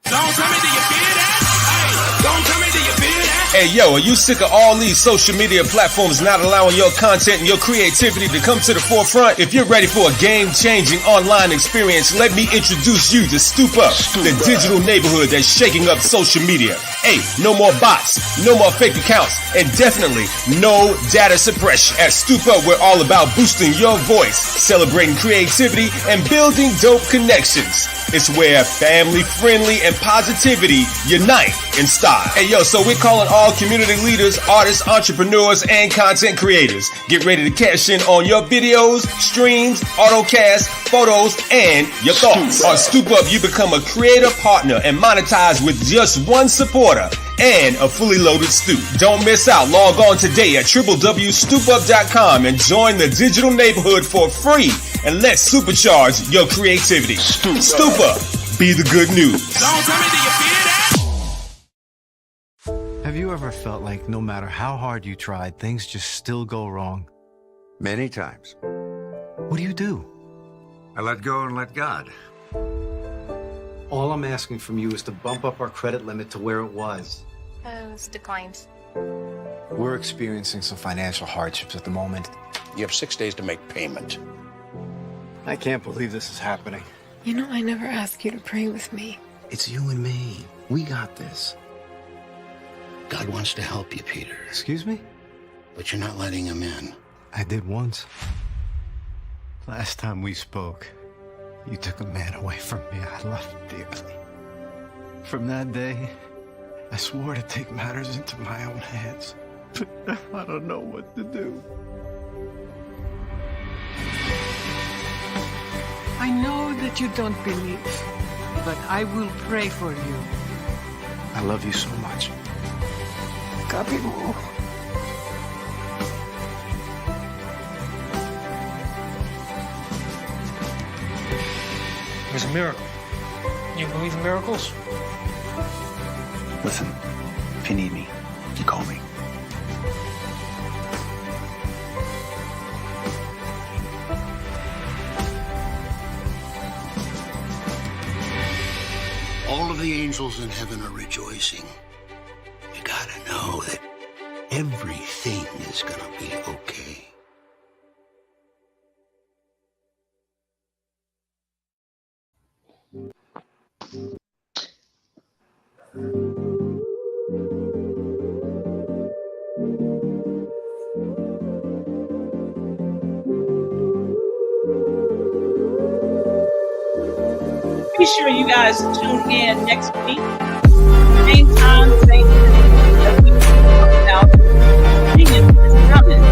Speaker 7: Don't tell me, do you feel that? Hey, don't tell me, do you feel that?
Speaker 8: Hey, yo, are you sick of all these social media platforms not allowing your content and your creativity to come to the forefront? If you're ready for a game-changing online experience, let me introduce you to StoopUp, the digital neighborhood that's shaking up social media. Hey, no more bots, no more fake accounts, and definitely no data suppression. At StoopUp, we're all about boosting your voice, celebrating creativity, and building dope connections. It's where family-friendly and positivity unite in style. Hey, yo, so we're calling all community leaders, artists, entrepreneurs, and content creators. Get ready to cash in on your videos, streams, autocasts, photos, and your thoughts. On StoopUp, you become a creator partner and monetize with just one supporter and a fully loaded Stoop. Don't miss out. Log on today at www.stoopup.com and join the digital neighborhood for free, and let's supercharge your creativity. StoopUp, be the good news.
Speaker 7: Don't tell me, do you feel that?
Speaker 9: Have you ever felt like no matter how hard you tried, things just still go wrong?
Speaker 10: Many times.
Speaker 9: What do?
Speaker 10: I let go and let God.
Speaker 9: All I'm asking from you is to bump up our credit limit to where it was.
Speaker 11: It's declined.
Speaker 9: We're experiencing some financial hardships at the moment.
Speaker 12: You have 6 days to make payment.
Speaker 9: I can't believe this is happening.
Speaker 11: You know, I never asked you to pray with me.
Speaker 9: It's you and me. We got this.
Speaker 12: God wants to help you, Peter.
Speaker 9: Excuse me?
Speaker 12: But you're not letting him in.
Speaker 9: I did once. Last time we spoke, you took a man away from me I loved dearly. From that day, I swore to take matters into my own hands. But now I don't know what to do.
Speaker 13: I know that you don't believe, but I will pray for you.
Speaker 9: I love you so much.
Speaker 13: Copy more.
Speaker 14: It was a miracle. You believe in miracles?
Speaker 10: Listen, if you need me, you call me.
Speaker 12: All of the angels in heaven are rejoicing. You gotta know that everything is gonna be okay.
Speaker 1: Be sure you guys tune in next week. Same time, same place. As we talk about Gina is coming.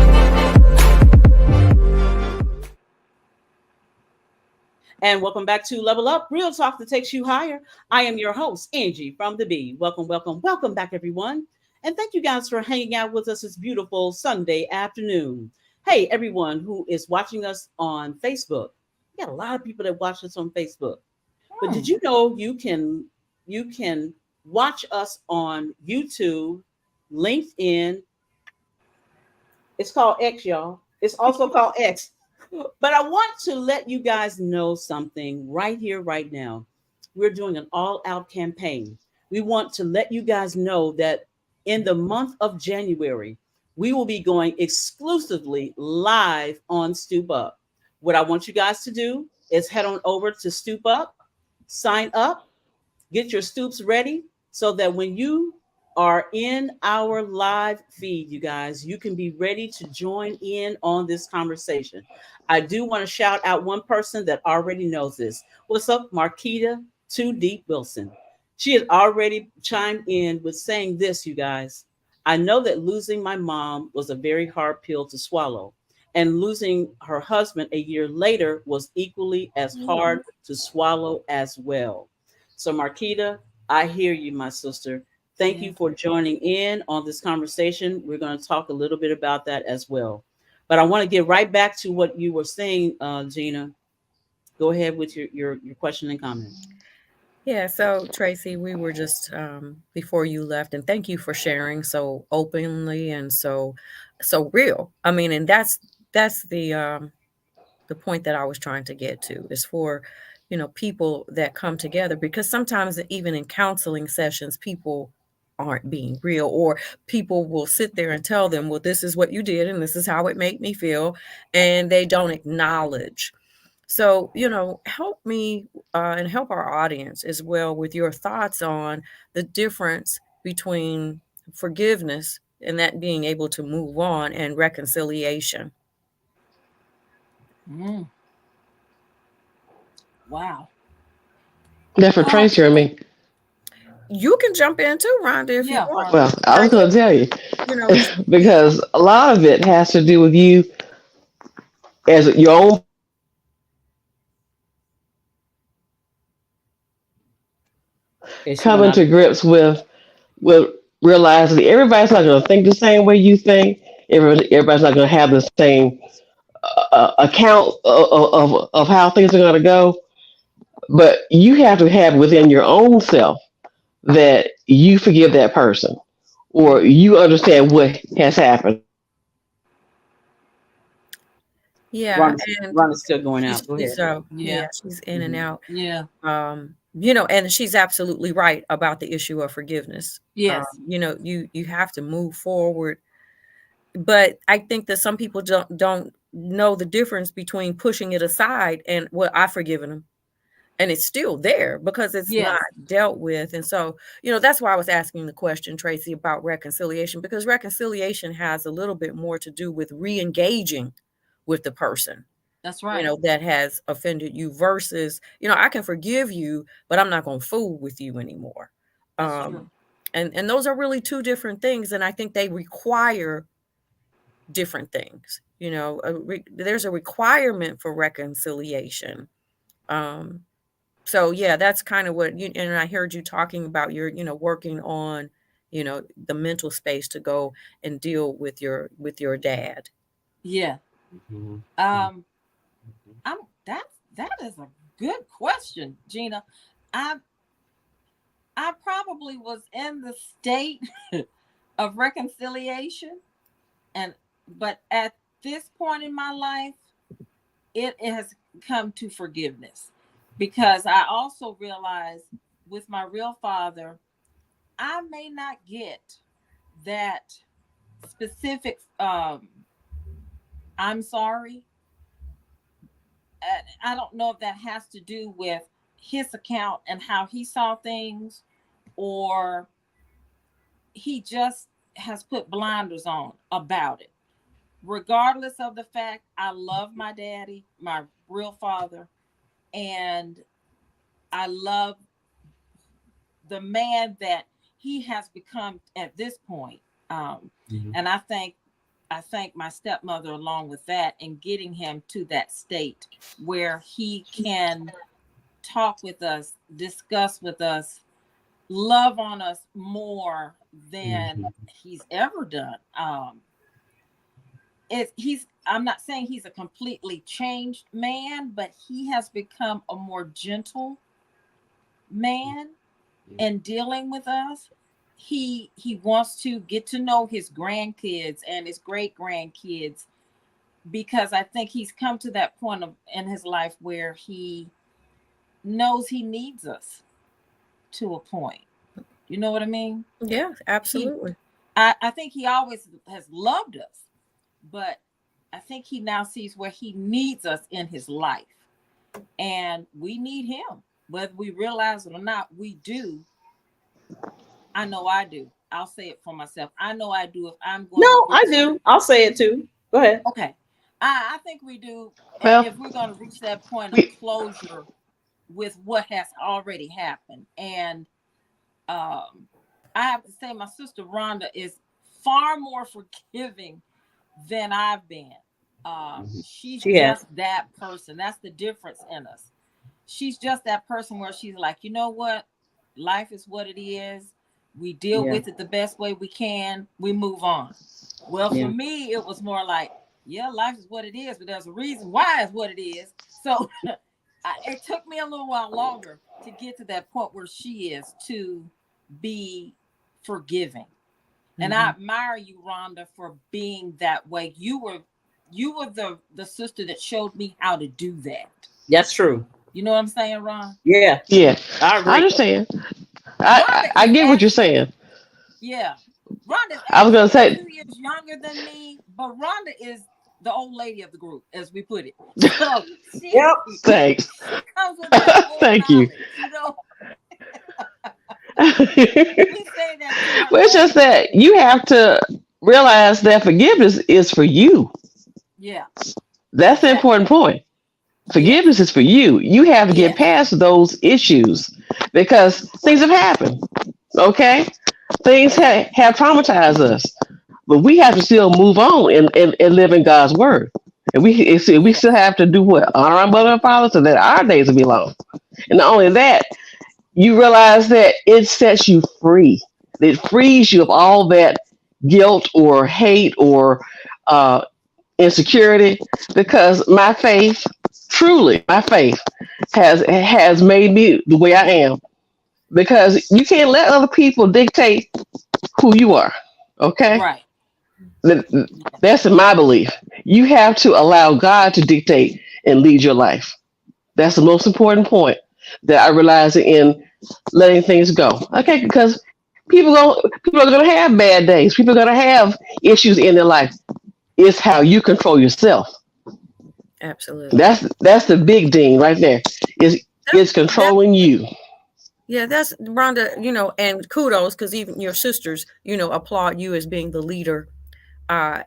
Speaker 1: And welcome back to Level Up, real talk that takes you higher. I am your host, Angee from the B. Welcome back, everyone. And thank you guys for hanging out with us this beautiful Sunday afternoon. Hey, everyone who is watching us on Facebook. We got a lot of people that watch us on Facebook. But did you know you can watch us on YouTube, LinkedIn? It's called X, y'all. It's also called X. But I want to let you guys know something right here, right now. We're doing an all-out campaign. We want to let you guys know that in the month of January, we will be going exclusively live on StoopUp. What I want you guys to do is head on over to StoopUp, sign up, get your Stoops ready so that when you are in our live feed, you guys, you can be ready to join in on this conversation. I do want to shout out one person that already knows this. What's up, Marquita 2 Deep Wilson? She had already chimed in with saying this, you guys. I know that losing my mom was a very hard pill to swallow, and losing her husband a year later was equally as hard to swallow as well. So Marquita, I hear you, my sister. Thank you for joining in on this conversation. We're going to talk a little bit about that as well. But I want to get right back to what you were saying, Gina. Go ahead with your question and comment.
Speaker 2: Yeah, so Tracey, we were just before you left, and thank you for sharing so openly and so real. I mean, and that's the point that I was trying to get to is for, people that come together, because sometimes even in counseling sessions, people aren't being real, or people will sit there and tell them, well, this is what you did and this is how it made me feel, and they don't acknowledge. So, help me and help our audience as well with your thoughts on the difference between forgiveness and that being able to move on and reconciliation.
Speaker 3: Wow.
Speaker 6: That's for Tracy or me.
Speaker 2: You can jump in too, Rhonda, if you want.
Speaker 6: Well, I was going to tell you,
Speaker 2: You know,
Speaker 6: because a lot of it has to do with you as your own coming to grips with realizing that everybody's not going to think the same way you think. Everybody's not going to have the same account of how things are going to go. But you have to have within your own self that you forgive that person or you understand what has happened.
Speaker 2: yeah, and
Speaker 1: Rhonda's still going out. Go
Speaker 2: she's
Speaker 1: ahead.
Speaker 2: she's in and out.
Speaker 3: Yeah.
Speaker 2: And she's absolutely right about the issue of forgiveness.
Speaker 3: Yes.
Speaker 2: You have to move forward, but I think that some people don't know the difference between pushing it aside and, well, I've forgiven them, and it's still there because it's not dealt with. And so, that's why I was asking the question, Tracey, about reconciliation, because reconciliation has a little bit more to do with re-engaging with the person.
Speaker 3: That's right.
Speaker 2: That has offended you versus, I can forgive you, but I'm not going to fool with you anymore.
Speaker 3: That's true.
Speaker 2: And those are really two different things. And I think they require different things. There's a requirement for reconciliation. So yeah, that's kind of what and I heard you talking about your, working on, the mental space to go and deal with your dad.
Speaker 3: Yeah. That is a good question, Gina. I probably was in the state of reconciliation, but at this point in my life, it has come to forgiveness, because I also realize with my real father, I may not get that specific I'm sorry. I don't know if that has to do with his account and how he saw things, or he just has put blinders on about it. Regardless of the fact, I love my daddy, my real father, and I love the man that he has become at this point. And I thank my stepmother along with that, and getting him to that state where he can talk with us, discuss with us, love on us more than he's ever done. I'm not saying he's a completely changed man, but he has become a more gentle man in dealing with us. He wants to get to know his grandkids and his great grandkids, because I think he's come to that point in his life where he knows he needs us to a point. You know what I mean?
Speaker 2: Yeah, absolutely.
Speaker 3: I think he always has loved us, but I think he now sees where he needs us in his life, and we need him, whether we realize it or not. We do. I know I do. I'll say it for myself. I know I do. If I'm going,
Speaker 1: I do. I'll say it too. Go ahead.
Speaker 3: Okay. I think we do.
Speaker 6: Well,
Speaker 3: if we're going to reach that point of closure with what has already happened. And I have to say, my sister Rhonda is far more forgiving than I've been. She's just that person. That's the difference in us. She's just that person where she's like, you know what? Life is what it is. We deal with it the best way we can. We move on. Well, for me, it was more like, yeah, life is what it is, but there's a reason why it's what it is. So it took me a little while longer to get to that point where she is, to be forgiving. And I admire you, Rhonda, for being that way. You were the sister that showed me how to do that.
Speaker 1: That's true.
Speaker 3: You know what I'm saying, Ron?
Speaker 1: Yeah.
Speaker 6: Yeah,
Speaker 1: I
Speaker 6: I
Speaker 1: agree.
Speaker 6: understand.
Speaker 3: Rhonda
Speaker 6: I
Speaker 3: is
Speaker 6: get what you're
Speaker 3: actually,
Speaker 6: saying.
Speaker 3: yeah. Rhonda's
Speaker 6: I was gonna
Speaker 3: actually
Speaker 6: say,
Speaker 3: 2 years younger than me, but Rhonda is the old lady of the group, as we put it. So
Speaker 1: Yep.
Speaker 6: thanks.
Speaker 3: she comes with that old
Speaker 6: Thank you.
Speaker 3: knowledge, you know.
Speaker 6: Well,
Speaker 3: We say that to her
Speaker 6: it's
Speaker 3: all
Speaker 6: just
Speaker 3: the time.
Speaker 6: that you have to realize that forgiveness is for you.
Speaker 3: Yeah,
Speaker 6: That's the
Speaker 3: exactly.
Speaker 6: important point.
Speaker 3: Yes,
Speaker 6: Forgiveness is for you. You have to get
Speaker 3: yes,
Speaker 6: past those issues because things have happened. Okay? Things
Speaker 3: yeah,
Speaker 6: have traumatized us, but we have to still move on and live in God's word. And we still
Speaker 3: yes,
Speaker 6: have to do what? Honor our mother and father so that our days will be long. And not only that, you realize that it sets you free. It frees you of all that guilt or hate or uh, insecurity because my faith, truly, my faith has made me the way I am. Because you can't let other people dictate who you are. Okay?
Speaker 3: right.
Speaker 6: Th-
Speaker 3: Yeah,
Speaker 6: That's my belief. You have to allow God to dictate and lead your life. That's the most important point that I realize in letting things go. Okay, because people are gonna have bad days. People are gonna have issues in their life. It's how you control yourself.
Speaker 2: Absolutely.
Speaker 6: That's the big thing right there. Is it's
Speaker 2: That
Speaker 6: controlling you.
Speaker 2: Yeah, that's Rhonda, and kudos because even your sisters, applaud you as being the leader uh,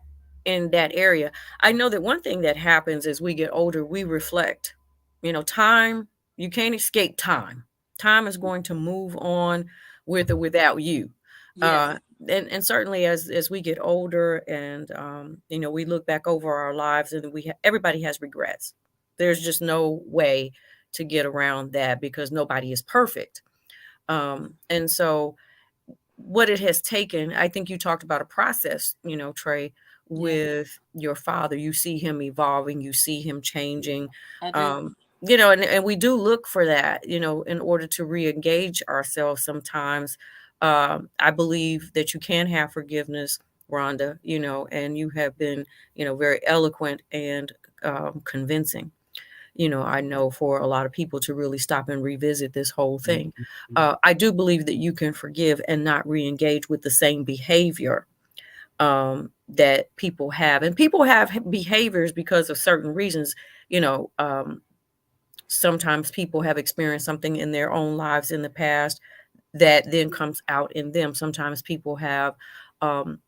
Speaker 2: in that area. I know that one thing that happens as we get older, we reflect. Time, you can't escape time. Time is going to move on with or without you.
Speaker 3: yes,
Speaker 2: Uh, and certainly as we get older and, we look back over our lives and everybody has regrets. There's just no way to get around that because nobody is perfect. And so what it has taken, I think you talked about a process, Trey,
Speaker 3: yes,
Speaker 2: with your father. You see him evolving, you see him changing.
Speaker 3: I do.
Speaker 2: Um, and we do look for that, in order to re-engage ourselves sometimes. I believe that you can have forgiveness, Rhonda, and you have been, very eloquent and convincing. I know for a lot of people to really stop and revisit this whole thing. I do believe that you can forgive and not re-engage with the same behavior that people have. And people have behaviors because of certain reasons. Sometimes people have experienced something in their own lives in the past that then comes out in them. Sometimes people have um,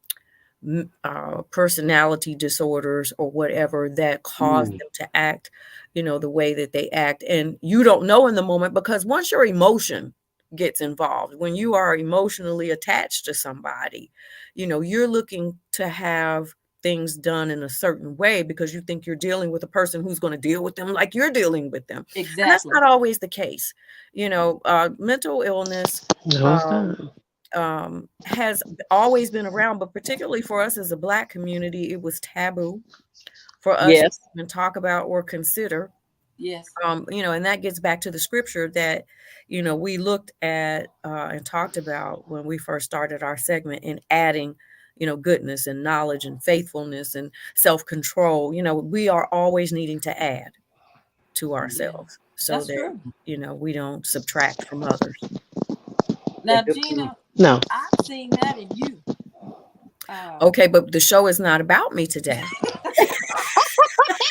Speaker 2: personality disorders or whatever that cause them to act, the way that they act. And you don't know in the moment because once your emotion gets involved, when you are emotionally attached to somebody, you're looking to have things done in a certain way because you think you're dealing with a person who's going to deal with them like you're dealing with them. And that's
Speaker 3: Exactly.
Speaker 2: not always the case. Mental illness,
Speaker 6: No, it's
Speaker 2: um,
Speaker 6: not.
Speaker 2: has always been around, but particularly for us as a Black community, it was taboo for us to
Speaker 1: Yes.
Speaker 2: even talk about or consider.
Speaker 3: Yes,
Speaker 2: And that gets back to the scripture that, we looked at and talked about when we first started our segment in adding, goodness and knowledge and faithfulness and self-control. We are always needing to add to
Speaker 3: yeah,
Speaker 2: ourselves so
Speaker 3: that's
Speaker 2: that,
Speaker 3: true.
Speaker 2: we don't subtract from others.
Speaker 3: Now, Gina,
Speaker 6: No.
Speaker 3: I've seen that in you.
Speaker 2: Okay, but the show is not about me today.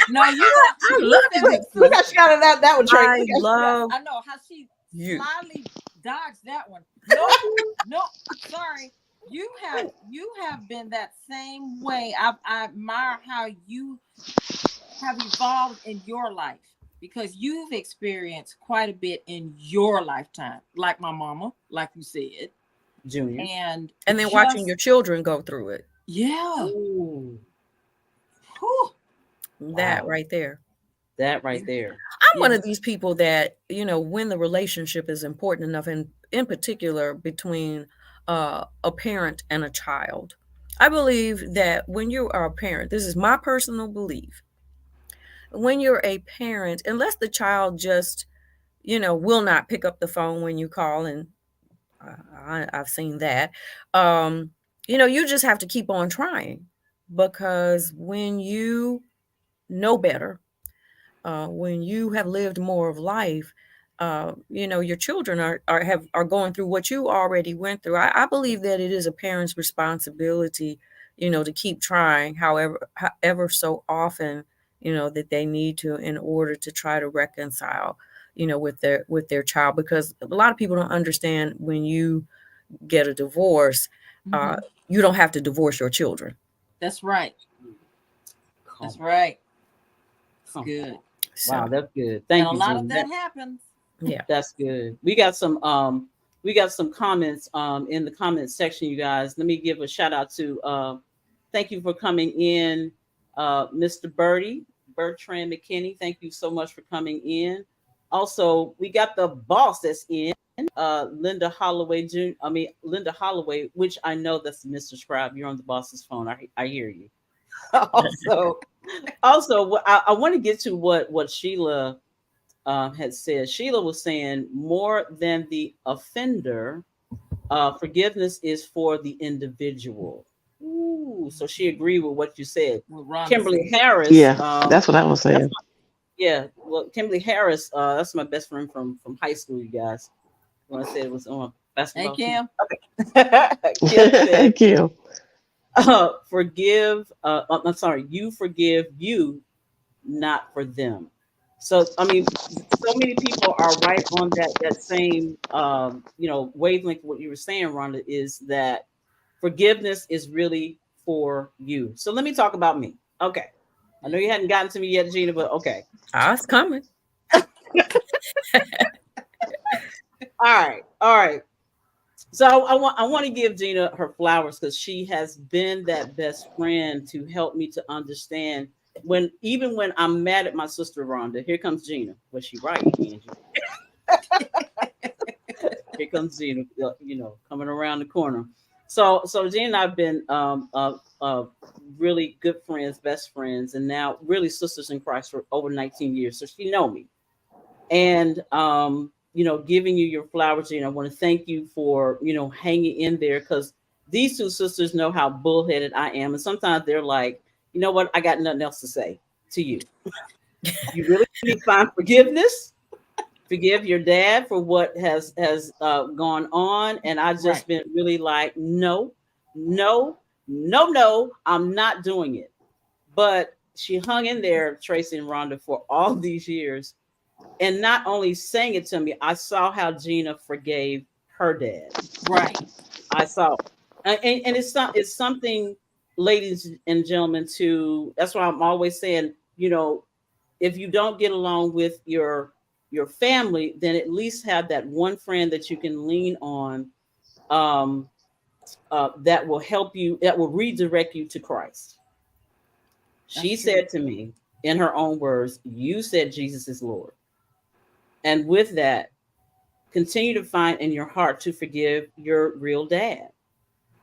Speaker 3: No,
Speaker 2: I
Speaker 3: you
Speaker 2: love
Speaker 3: said
Speaker 2: you.
Speaker 3: it
Speaker 1: Look
Speaker 3: so.
Speaker 1: how she got it out that one, Trey.
Speaker 2: I
Speaker 3: Yes,
Speaker 2: love
Speaker 3: I know how she
Speaker 2: you.
Speaker 3: slyly dodged that one. Nope, nope. Sorry, you have been that same way. I admire how you have evolved in your life because you've experienced quite a bit in your lifetime, like my mama, like you said,
Speaker 1: Junior.
Speaker 3: and
Speaker 2: And then watching your children go through it.
Speaker 3: yeah.
Speaker 1: Ooh,
Speaker 3: Whew.
Speaker 2: That
Speaker 1: wow.
Speaker 2: right there.
Speaker 1: That right there.
Speaker 2: I'm one
Speaker 3: Yes.
Speaker 2: of these people that, when the relationship is important enough, and in particular between a parent and a child, I believe that when you are a parent, this is my personal belief. when you're a parent, unless the child just, will not pick up the phone when you call, and I've seen that, you just have to keep on trying, because when you know better, when you have lived more of life, your children are going through what you already went through. I believe that it is a parent's responsibility, to keep trying, however so often, that they need to, in order to try to reconcile, with their child, because a lot of people don't understand, when you get a divorce, you don't have to divorce your children.
Speaker 3: That's right. That's right. It's good.
Speaker 1: Wow, that's good. Thank you.
Speaker 3: And a lot of that happens.
Speaker 2: Yeah,
Speaker 1: that's good. We got some comments in the comment section, you guys. Let me give a shout out to thank you for coming in, Mr. Bertrand McKinney. Thank you so much for coming in. Also, we got the boss that's in, Linda Holloway, which I know that's Mr. Scribe. You're on the boss's phone. I hear you. Also, I want to get to what Sheila had said. Sheila was saying, more than the offender, forgiveness is for the individual. Ooh, so she agreed with what you said. Kimberly Harris.
Speaker 6: Yeah, that's what I was saying.
Speaker 1: Well, Kimberly Harris, that's my best friend from high school, you guys. When I said it was on basketball.
Speaker 3: Hey, Kim.
Speaker 1: Okay. Kim said,
Speaker 6: Kim.
Speaker 1: I'm sorry, you forgive you, not for them. So, I mean, so many people are right on that same, wavelength. What you were saying, Rhonda, is that forgiveness is really for you. So let me talk about me. Okay. I know you hadn't gotten to me yet, Gina, but okay.
Speaker 2: It's coming.
Speaker 1: All right. So I want to give Gina her flowers, because she has been that best friend to help me to understand even when I'm mad at my sister Rhonda. Here comes Gina. Was she right, Angie? Here comes Gina, coming around the corner. So Gina and I've been really good friends, best friends, and now really sisters in Christ for over 19 years. So she know me. And giving you your flowers, Gina. I want to thank you for, hanging in there, because these two sisters know how bullheaded I am. And sometimes they're like, you know what? I got nothing else to say to you. You really need to find forgiveness. Forgive your dad for what has gone on. And I just been really like, no, I'm not doing it. But she hung in there, Tracey and Rhonda, for all these years. And not only saying it to me, I saw how Gina forgave her dad.
Speaker 3: Right.
Speaker 1: I saw. And it's something, ladies and gentlemen, that's why I'm always saying, if you don't get along with your family, then at least have that one friend that you can lean on, that will help you, that will redirect you to Christ. She said to me, in her own words, you said Jesus is Lord. And with that, continue to find in your heart to forgive your real dad.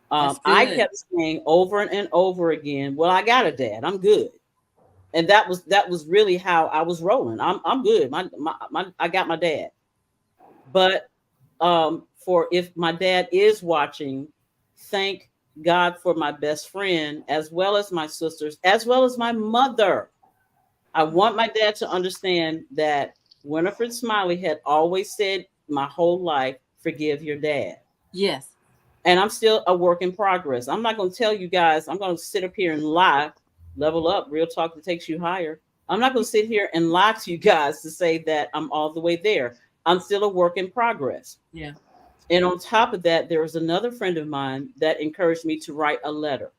Speaker 1: I kept saying over and over again, well, I got a dad, I'm good. And that was really how I was rolling. I'm good. I got my dad. But for if my dad is watching, thank God for my best friend, as well as my sisters, as well as my mother. I want my dad to understand that Winifred Smiley had always said my whole life, forgive your dad.
Speaker 3: Yes.
Speaker 1: And I'm still a work in progress. I'm not going to tell you guys, I'm going to sit up here and lie. Level up, real talk that takes you higher. I'm not going to sit here and lie to you guys to say that I'm all the way there. I'm still a work in progress.
Speaker 3: Yeah.
Speaker 1: And on top of that, there was another friend of mine that encouraged me to write a letter.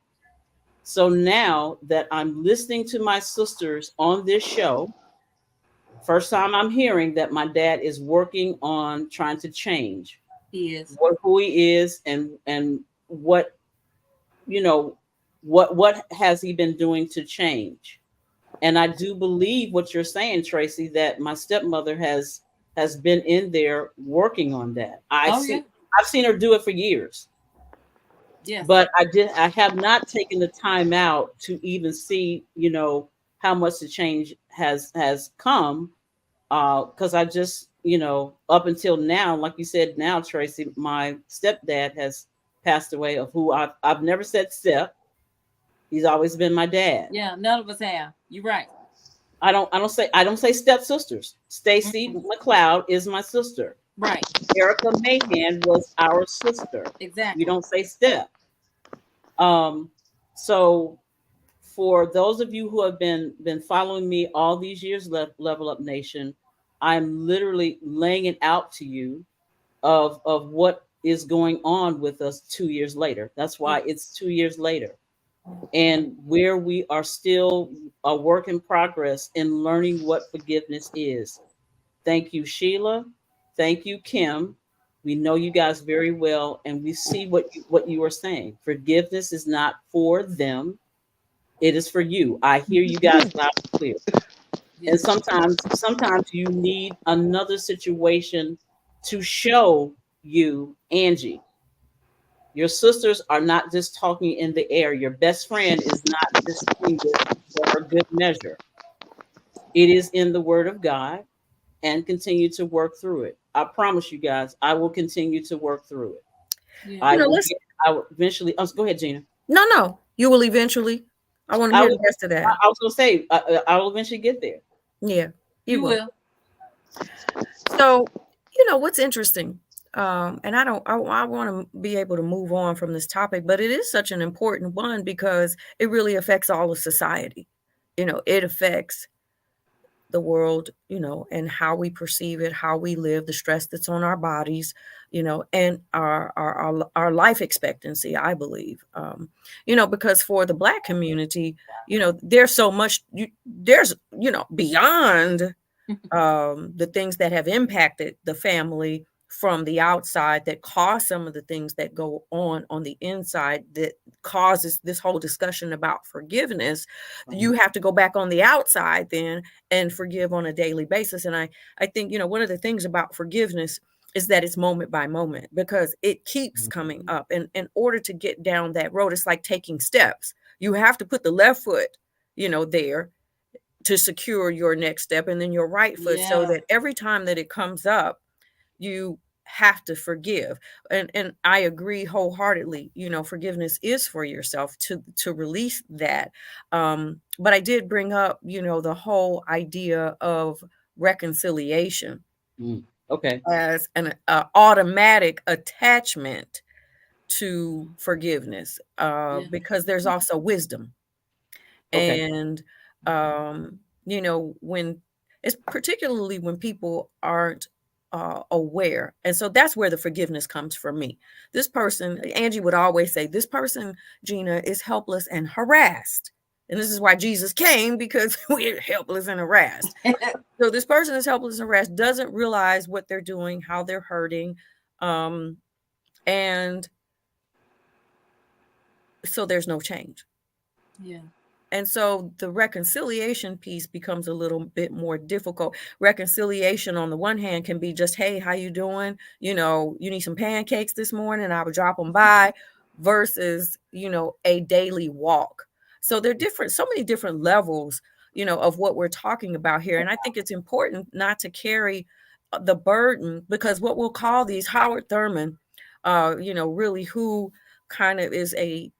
Speaker 1: So now that I'm listening to my sisters on this show, first time I'm hearing that my dad is working on trying to change.
Speaker 3: He is.
Speaker 1: Who he is and what, what has he been doing to change? And I do believe what you're saying, Tracey, that my stepmother has been in there working on that. I've seen her do it for years. Yes. But I have not taken the time out to even see, how much the change has come. Because I just, up until now, like you said, now Tracy, my stepdad has passed away, of who I've never said step. He's always been my dad.
Speaker 3: Yeah, none of us have. You're right.
Speaker 1: I don't say stepsisters. Stacy McLeod is my sister.
Speaker 3: Right.
Speaker 1: Erica Mahan was our sister.
Speaker 3: Exactly.
Speaker 1: We don't say step. So for those of you who have been following me all these years, Level Up Nation, I'm literally laying it out to you of what is going on with us 2 years later. That's why it's 2 years later. And where we are still a work in progress in learning what forgiveness is. Thank you, Sheila. Thank you, Kim. We know you guys very well, and we see what you are saying. Forgiveness is not for them. It is for you. I hear you guys loud and clear. And sometimes you need another situation to show you, Angee. Your sisters are not just talking in the air. Your best friend is not just saying this for her good measure. It is in the Word of God, and continue to work through it. I promise you guys, I will continue to work through it.
Speaker 2: Yeah.
Speaker 1: I will eventually. Go ahead, Gina.
Speaker 2: No, you will eventually. I want to hear the rest of that.
Speaker 1: I was going to say, I will eventually get there.
Speaker 2: Yeah,
Speaker 3: you will.
Speaker 2: So, what's interesting, and I want to be able to move on from this topic, but it is such an important one because it really affects all of society. It affects the world, and how we perceive it, how we live, the stress that's on our bodies, and our life expectancy, I believe. Because for the Black community, there's so much, there's, beyond the things that have impacted the family from the outside that cause some of the things that go on the inside that causes this whole discussion about forgiveness. You have to go back on the outside then and forgive on a daily basis. And I think, one of the things about forgiveness is that it's moment by moment, because it keeps coming up. And in order to get down that road, it's like taking steps. You have to put the left foot, there to secure your next step, and then your right foot, so that every time that it comes up, you have to forgive. And I agree wholeheartedly, forgiveness is for yourself to release that. But I did bring up, the whole idea of reconciliation.
Speaker 1: Okay.
Speaker 2: As an automatic attachment to forgiveness, because there's also wisdom.
Speaker 1: Okay.
Speaker 2: And when it's particularly when people aren't aware. And so that's where the forgiveness comes from me. This person, Angee would always say, this person, Gina, is helpless and harassed. And this is why Jesus came, because we're helpless and harassed. So this person is helpless and harassed, doesn't realize what they're doing, how they're hurting. And so there's no change.
Speaker 3: Yeah.
Speaker 2: And so the reconciliation piece becomes a little bit more difficult. Reconciliation on the one hand can be just, hey, how you doing? You need some pancakes this morning, I would drop them by, versus, a daily walk. So there are so many different levels, of what we're talking about here. And I think it's important not to carry the burden, because what we'll call these Howard Thurman, really who kind of is a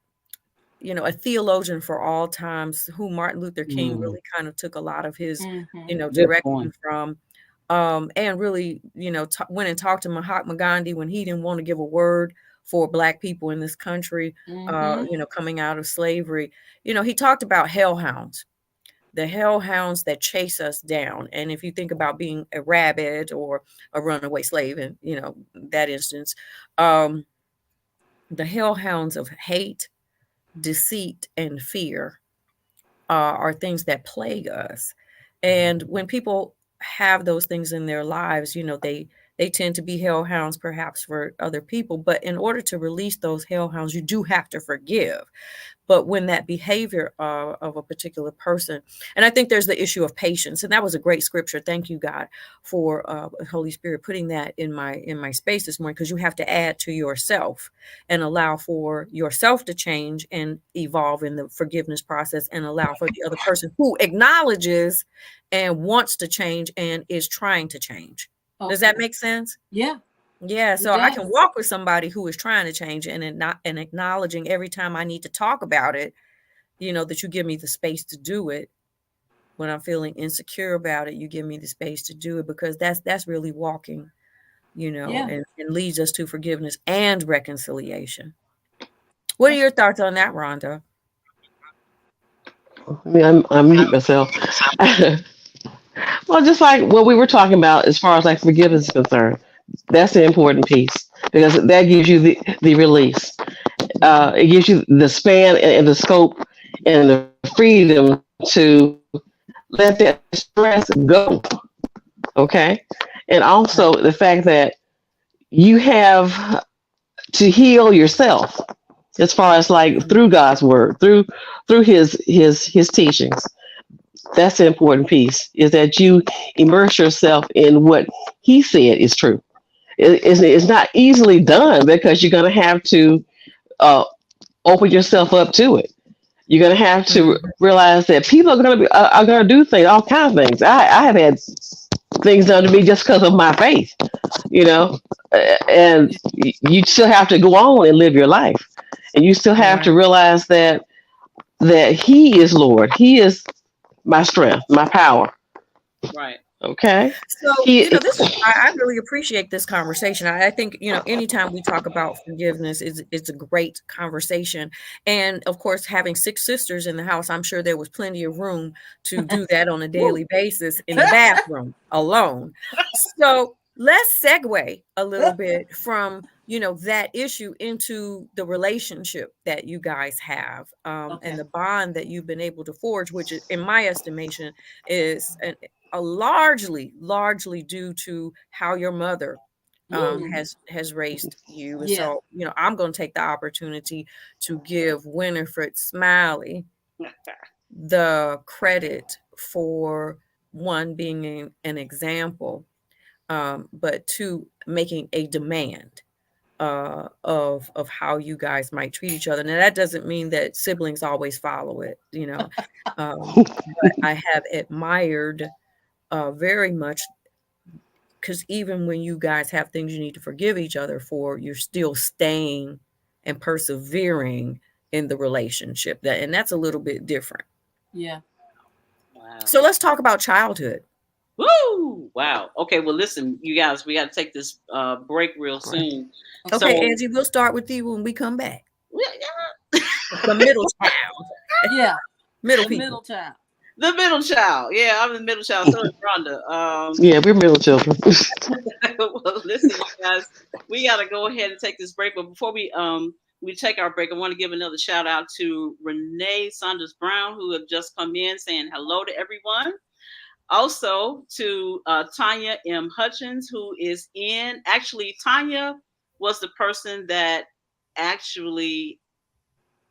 Speaker 2: theologian for all times, who Martin Luther King really kind of took a lot of his, direction from, and really, went and talked to Mahatma Gandhi when he didn't want to give a word for Black people in this country, coming out of slavery. He talked about hellhounds, the hellhounds that chase us down. And if you think about being a rabbit or a runaway slave, in, that instance, the hellhounds of hate, deceit, and fear are things that plague us. And when people have those things in their lives, they tend to be hellhounds perhaps for other people. But in order to release those hellhounds, you do have to forgive. But when that behavior of a particular person, and I think there's the issue of patience, and that was a great scripture. Thank you, God, for Holy Spirit putting that in my space this morning, because you have to add to yourself and allow for yourself to change and evolve in the forgiveness process, and allow for the other person who acknowledges and wants to change and is trying to change. Okay. Does that make sense?
Speaker 3: Yeah.
Speaker 2: Yeah, so I can walk with somebody who is trying to change and not and acknowledging every time I need to talk about it, that you give me the space to do it. When I'm feeling insecure about it, you give me the space to do it, because that's really walking, and leads us to forgiveness and reconciliation. What are your thoughts on that, Rhonda?
Speaker 6: I mute myself. Well, just like what we were talking about as far as like forgiveness is concerned, that's the important piece, because that gives you the release. It gives you the span and the scope and the freedom to let that stress go. Okay. And also the fact that you have to heal yourself, as far as like through God's word, through his teachings. That's the important piece, is that you immerse yourself in what he said is true. It's not easily done, because you're going to have to open yourself up to it. You're going to have to realize that people are going to do things, all kinds of things. I have had things done to me just because of my faith, and you still have to go on and live your life, and you still have to realize that he is Lord. He is my strength, my power.
Speaker 1: Right.
Speaker 6: Okay.
Speaker 2: So, I really appreciate this conversation. I think, anytime we talk about forgiveness, it's a great conversation. And of course, having 6 sisters in the house, I'm sure there was plenty of room to do that on a daily basis in the bathroom alone. So let's segue a little bit from, that issue into the relationship that you guys have, and the bond that you've been able to forge, which is, in my estimation, is largely due to how your mother has raised you. And so, I'm going to take the opportunity to give Winifred Smiley the credit for, one, being an example, but 2, making a demand of how you guys might treat each other. Now, that doesn't mean that siblings always follow it, but I have admired very much, because even when you guys have things you need to forgive each other for, you're still staying and persevering in the relationship. And that's a little bit different.
Speaker 3: Yeah.
Speaker 1: Wow.
Speaker 2: So let's talk about childhood.
Speaker 1: Woo! Wow. Okay. Well, listen, you guys, we got to take this break real soon.
Speaker 2: Okay,
Speaker 1: so,
Speaker 2: Angee, we'll start with you when we come back.
Speaker 1: Yeah.
Speaker 2: The middle child.
Speaker 3: Yeah.
Speaker 2: Middle
Speaker 3: child.
Speaker 1: The middle child. Yeah, I'm the middle child. So is Rhonda.
Speaker 6: Yeah, we're middle children.
Speaker 1: Well, listen, you guys, we got to go ahead and take this break. But before we take our break, I want to give another shout out to Renee Saunders Brown, who have just come in saying hello to everyone. Also to Tanya M. Hutchins, who is in. Actually, Tanya was the person that actually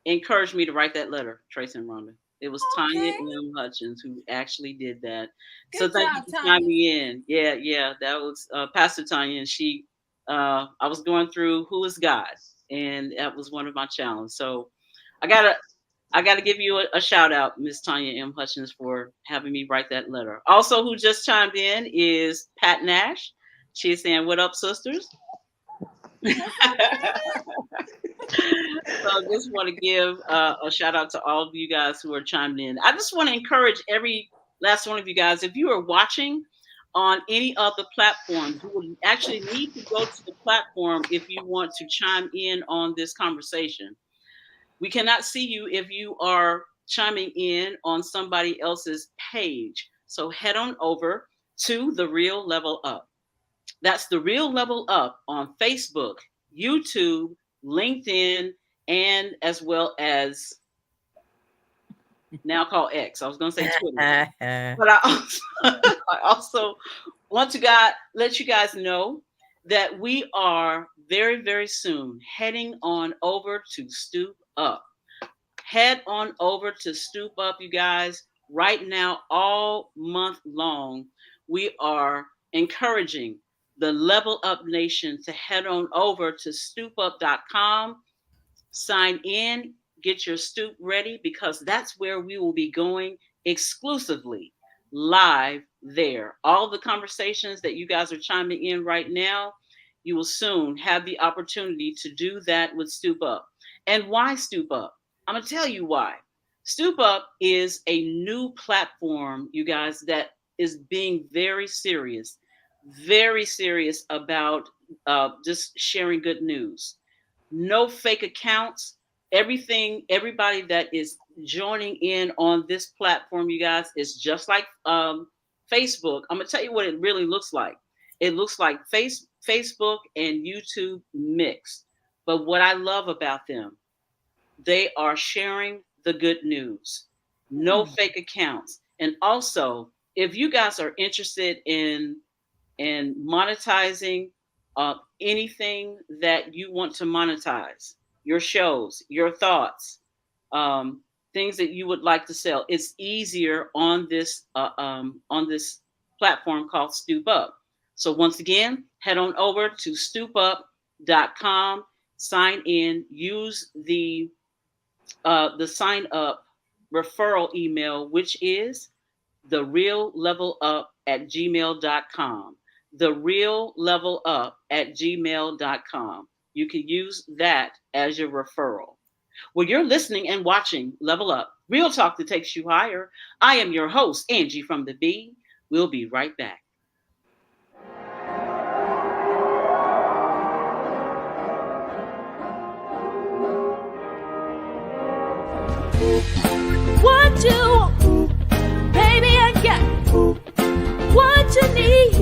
Speaker 1: encouraged me to write that letter, Tracey and Rhonda. It was Tanya M. Hutchins who actually did that. So thank you for chiming in. Yeah, that was Pastor Tanya, and she. I was going through Who is God, and that was one of my challenges. So I gotta give you a shout out, Miss Tanya M. Hutchins, for having me write that letter. Also, who just chimed in is Pat Nash. She's saying, "What up, sisters?" So I just want to give a shout out to all of you guys who are chimed in. I just want to encourage every last one of you guys, if you are watching on any of the platforms, you will actually need to go to the platform if you want to chime in on this conversation. We cannot see you if you are chiming in on somebody else's page. So head on over to The Real Level Up. That's The Real Level Up on Facebook, YouTube, LinkedIn, and as well as now called X. I was going to say Twitter. But I also want to let you guys know that we are very, very soon heading on over to Stoop Up. Head on over to Stoop Up, you guys. Right now, all month long, we are encouraging the Level Up Nation to head on over to StoopUp.com, sign in, get your Stoop ready, because that's where we will be going exclusively live there. All the conversations that you guys are chiming in right now, you will soon have the opportunity to do that with Stoop Up. And why Stoop Up? I'm going to tell you why. Stoop Up is a new platform, you guys, that is being very serious about just sharing good news. No fake accounts. Everybody that is joining in on this platform, you guys, is just like Facebook. I'm going to tell you what it really looks like. It looks like Facebook and YouTube mixed. But what I love about them, they are sharing the good news. No fake accounts. And also, if you guys are interested in monetizing anything that you want to monetize, your shows, your thoughts, things that you would like to sell, it's easier on this platform called Stoop Up. So once again, head on over to StoopUp.com, sign in, use the sign up referral email, which is thereallevelup@gmail.com. Thereallevelup@gmail.com. You can use that as your referral. Well, you're listening and watching Level Up, Real Talk that takes you higher. I am your host, Angee from the B. We'll be right back.
Speaker 15: What you want, baby, I got what you need.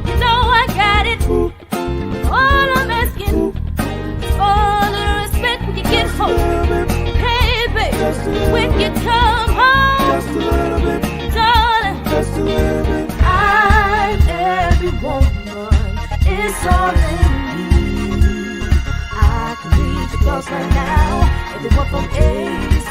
Speaker 15: You know I got it. All I'm asking is for the respect when you get home. Hey, baby, when you come home, darling, I'm every woman. It's all in me. I can read your thoughts right now. Everyone from A to Z.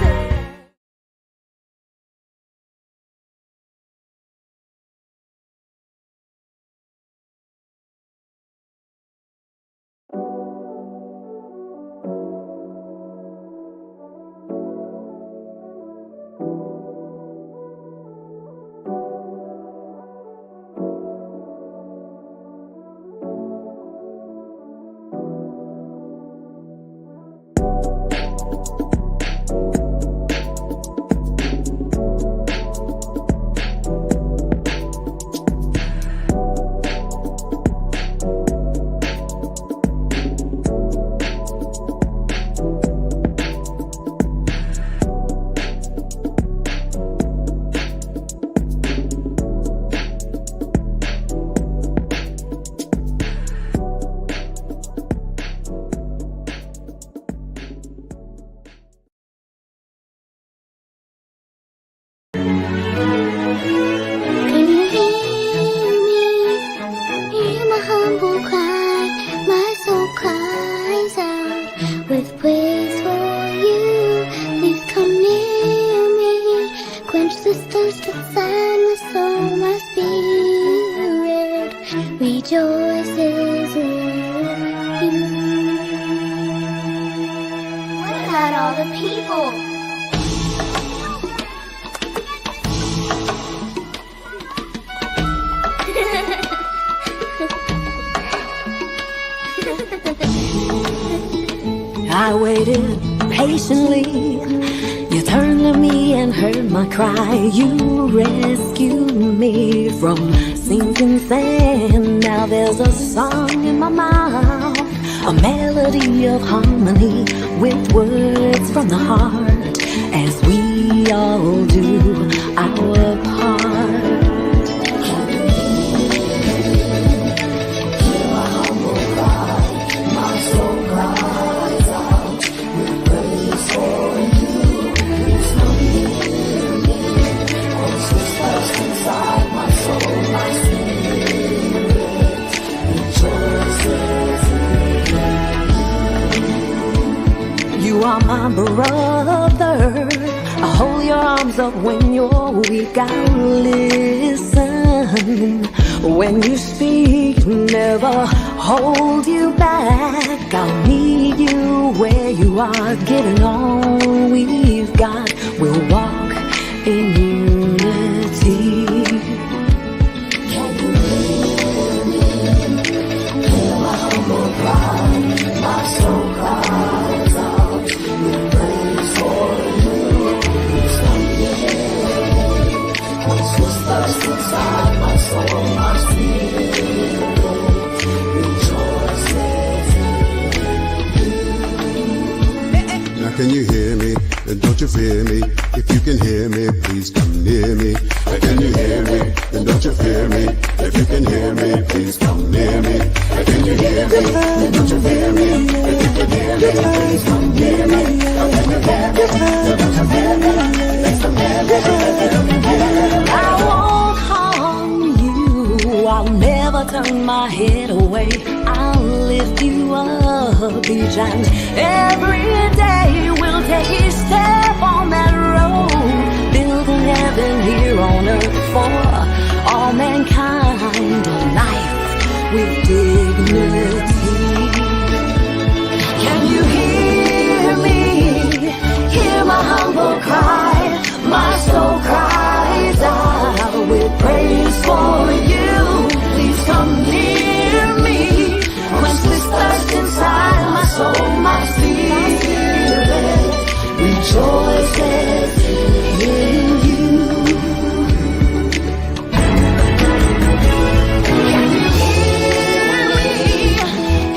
Speaker 16: I waited patiently. You turned to me and heard my cry. You rescued me from sinking sand. Now there's a song in my mouth, a melody of harmony with words from the heart, as we all do our part. Hear my humble cry, my soul cries out with praise for you. Please come near me, anxious thirst inside my soul, my spirit rejoices. my brother. I hold your arms up when you're weak. I'll listen when you speak. Never hold you back. I'll meet you where you are. Giving all we've got. We'll walk in unity. Can you hear me? Hear my humble cry. My soul cries out with praise for you. Please come here. What's this thirst inside my soul, my spirit rejoices in you.
Speaker 17: Now can you hear me? Then don't you fear me? If you can hear me, please come near me. Can you hear me? Then don't you fear me? If you can hear me, please come near me. Can you hear me? Then don't you fear me? If you can hear me, please come near me. Can you hear me? Then don't you fear me? Please come near me.
Speaker 16: I won't harm you. I'll never turn my head away. I'll lift you up each and every day. We'll take each step on that road, building heaven here on earth for all mankind. A life with dignity. Can you hear me? Hear my humble cry. My soul cries out with praise for you. Please come near me. Quench this thirst inside my soul, my spirit rejoices in you. Can you hear me?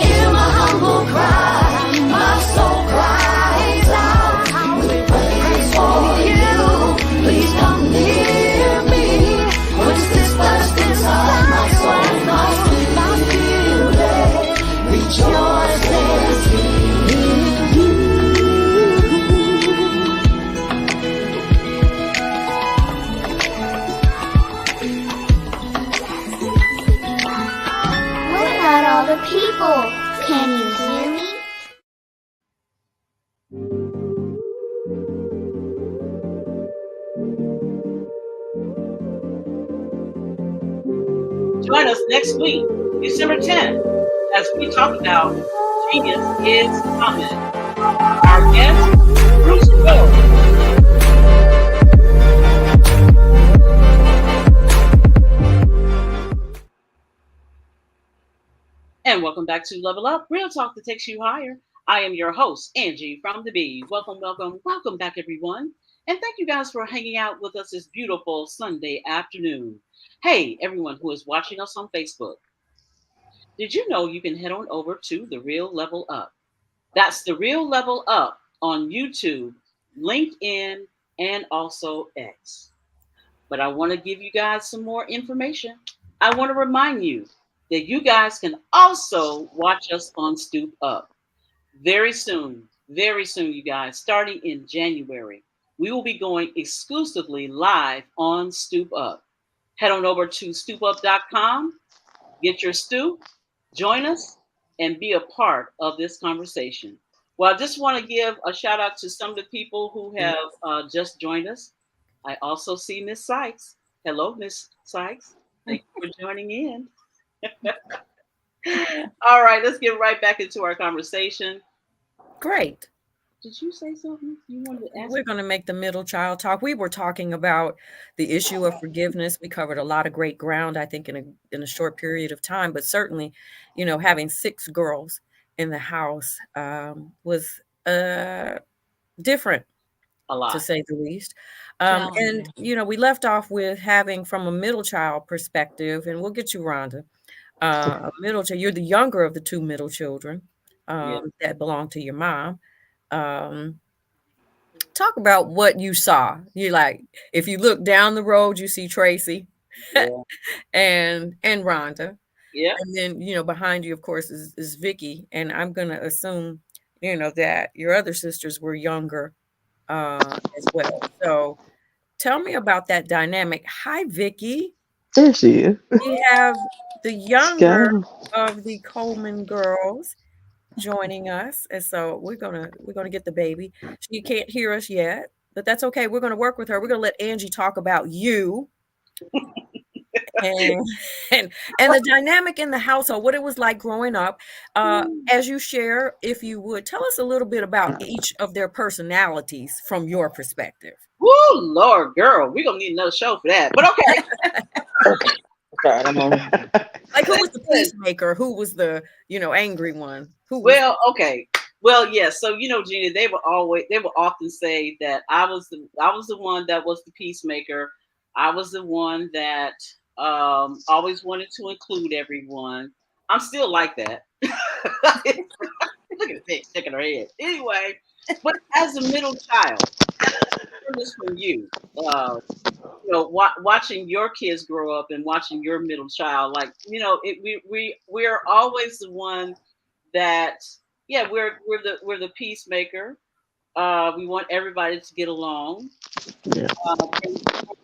Speaker 16: Hear my humble cry. My soul cries out with praise for you. Please come near me. Quench this thirst inside my soul, my spirit rejoices in you.
Speaker 15: What about all the people? Can you hear me?
Speaker 1: Join us next week, December 10th, as we talk about Genius is Coming. Our guest, Bruce Will. And welcome back to Level Up, Real Talk that takes you higher. I am your host, Angee from the Bee. Welcome, welcome, welcome back, everyone. And thank you guys for hanging out with us this beautiful Sunday afternoon. Hey, everyone who is watching us on Facebook. Did you know you can head on over to The Real Level Up? That's The Real Level Up on YouTube, LinkedIn, and also X. But I want to give you guys some more information. I want to remind you that you guys can also watch us on StoopUp. Very soon, you guys, starting in January, we will be going exclusively live on StoopUp. Head on over to StoopUp.com, get your Stoop, join us, and be a part of this conversation. Well, I just want to give a shout out to some of the people who have just joined us. I also see Miss Sykes. Hello, Miss Sykes. Thank you for joining in. All right, let's get right back into our conversation.
Speaker 2: Great.
Speaker 1: Did you say something you wanted to ask?
Speaker 2: We're going to make the middle child talk. We were talking about the issue of forgiveness. We covered a lot of great ground, I think, in a short period of time. But certainly, you know, having 6 girls in the house was different,
Speaker 1: a lot,
Speaker 2: to say the least. And, you know, we left off with having from a middle child perspective, and we'll get you, Rhonda, a middle child. You're the younger of the 2 middle children that belong to your mom. Talk about what you saw. You like, if you look down the road, you see Tracey and Rhonda.
Speaker 1: Yeah.
Speaker 2: And then, you know, behind you, of course, is Vicky. And I'm going to assume, you know, that your other sisters were younger as well. So tell me about that dynamic. Hi, Vicky.
Speaker 6: There she is.
Speaker 2: We have the younger of the Coleman girls. joining us, and so we're gonna get the baby. She can't hear us yet, but that's okay. We're gonna work with her. We're gonna let Angee talk about you and and the dynamic in the household, what it was like growing up. As you share, if you would tell us a little bit about each of their personalities from your perspective.
Speaker 1: Woo, Lord, girl, we're gonna need another show for that. But okay.
Speaker 2: Sorry, I'm on. Like, who was the peacemaker? Who was the angry one? Who?
Speaker 1: Well, okay. Well, yes. So Gina, they would often say that I was the one that was the peacemaker. I was the one that always wanted to include everyone. I'm still like that. Look at the thing sticking her head. Anyway, but as a middle child, this from you, watching your kids grow up and watching your middle child, like we're always the one that, yeah, we're the peacemaker. We want everybody to get along. And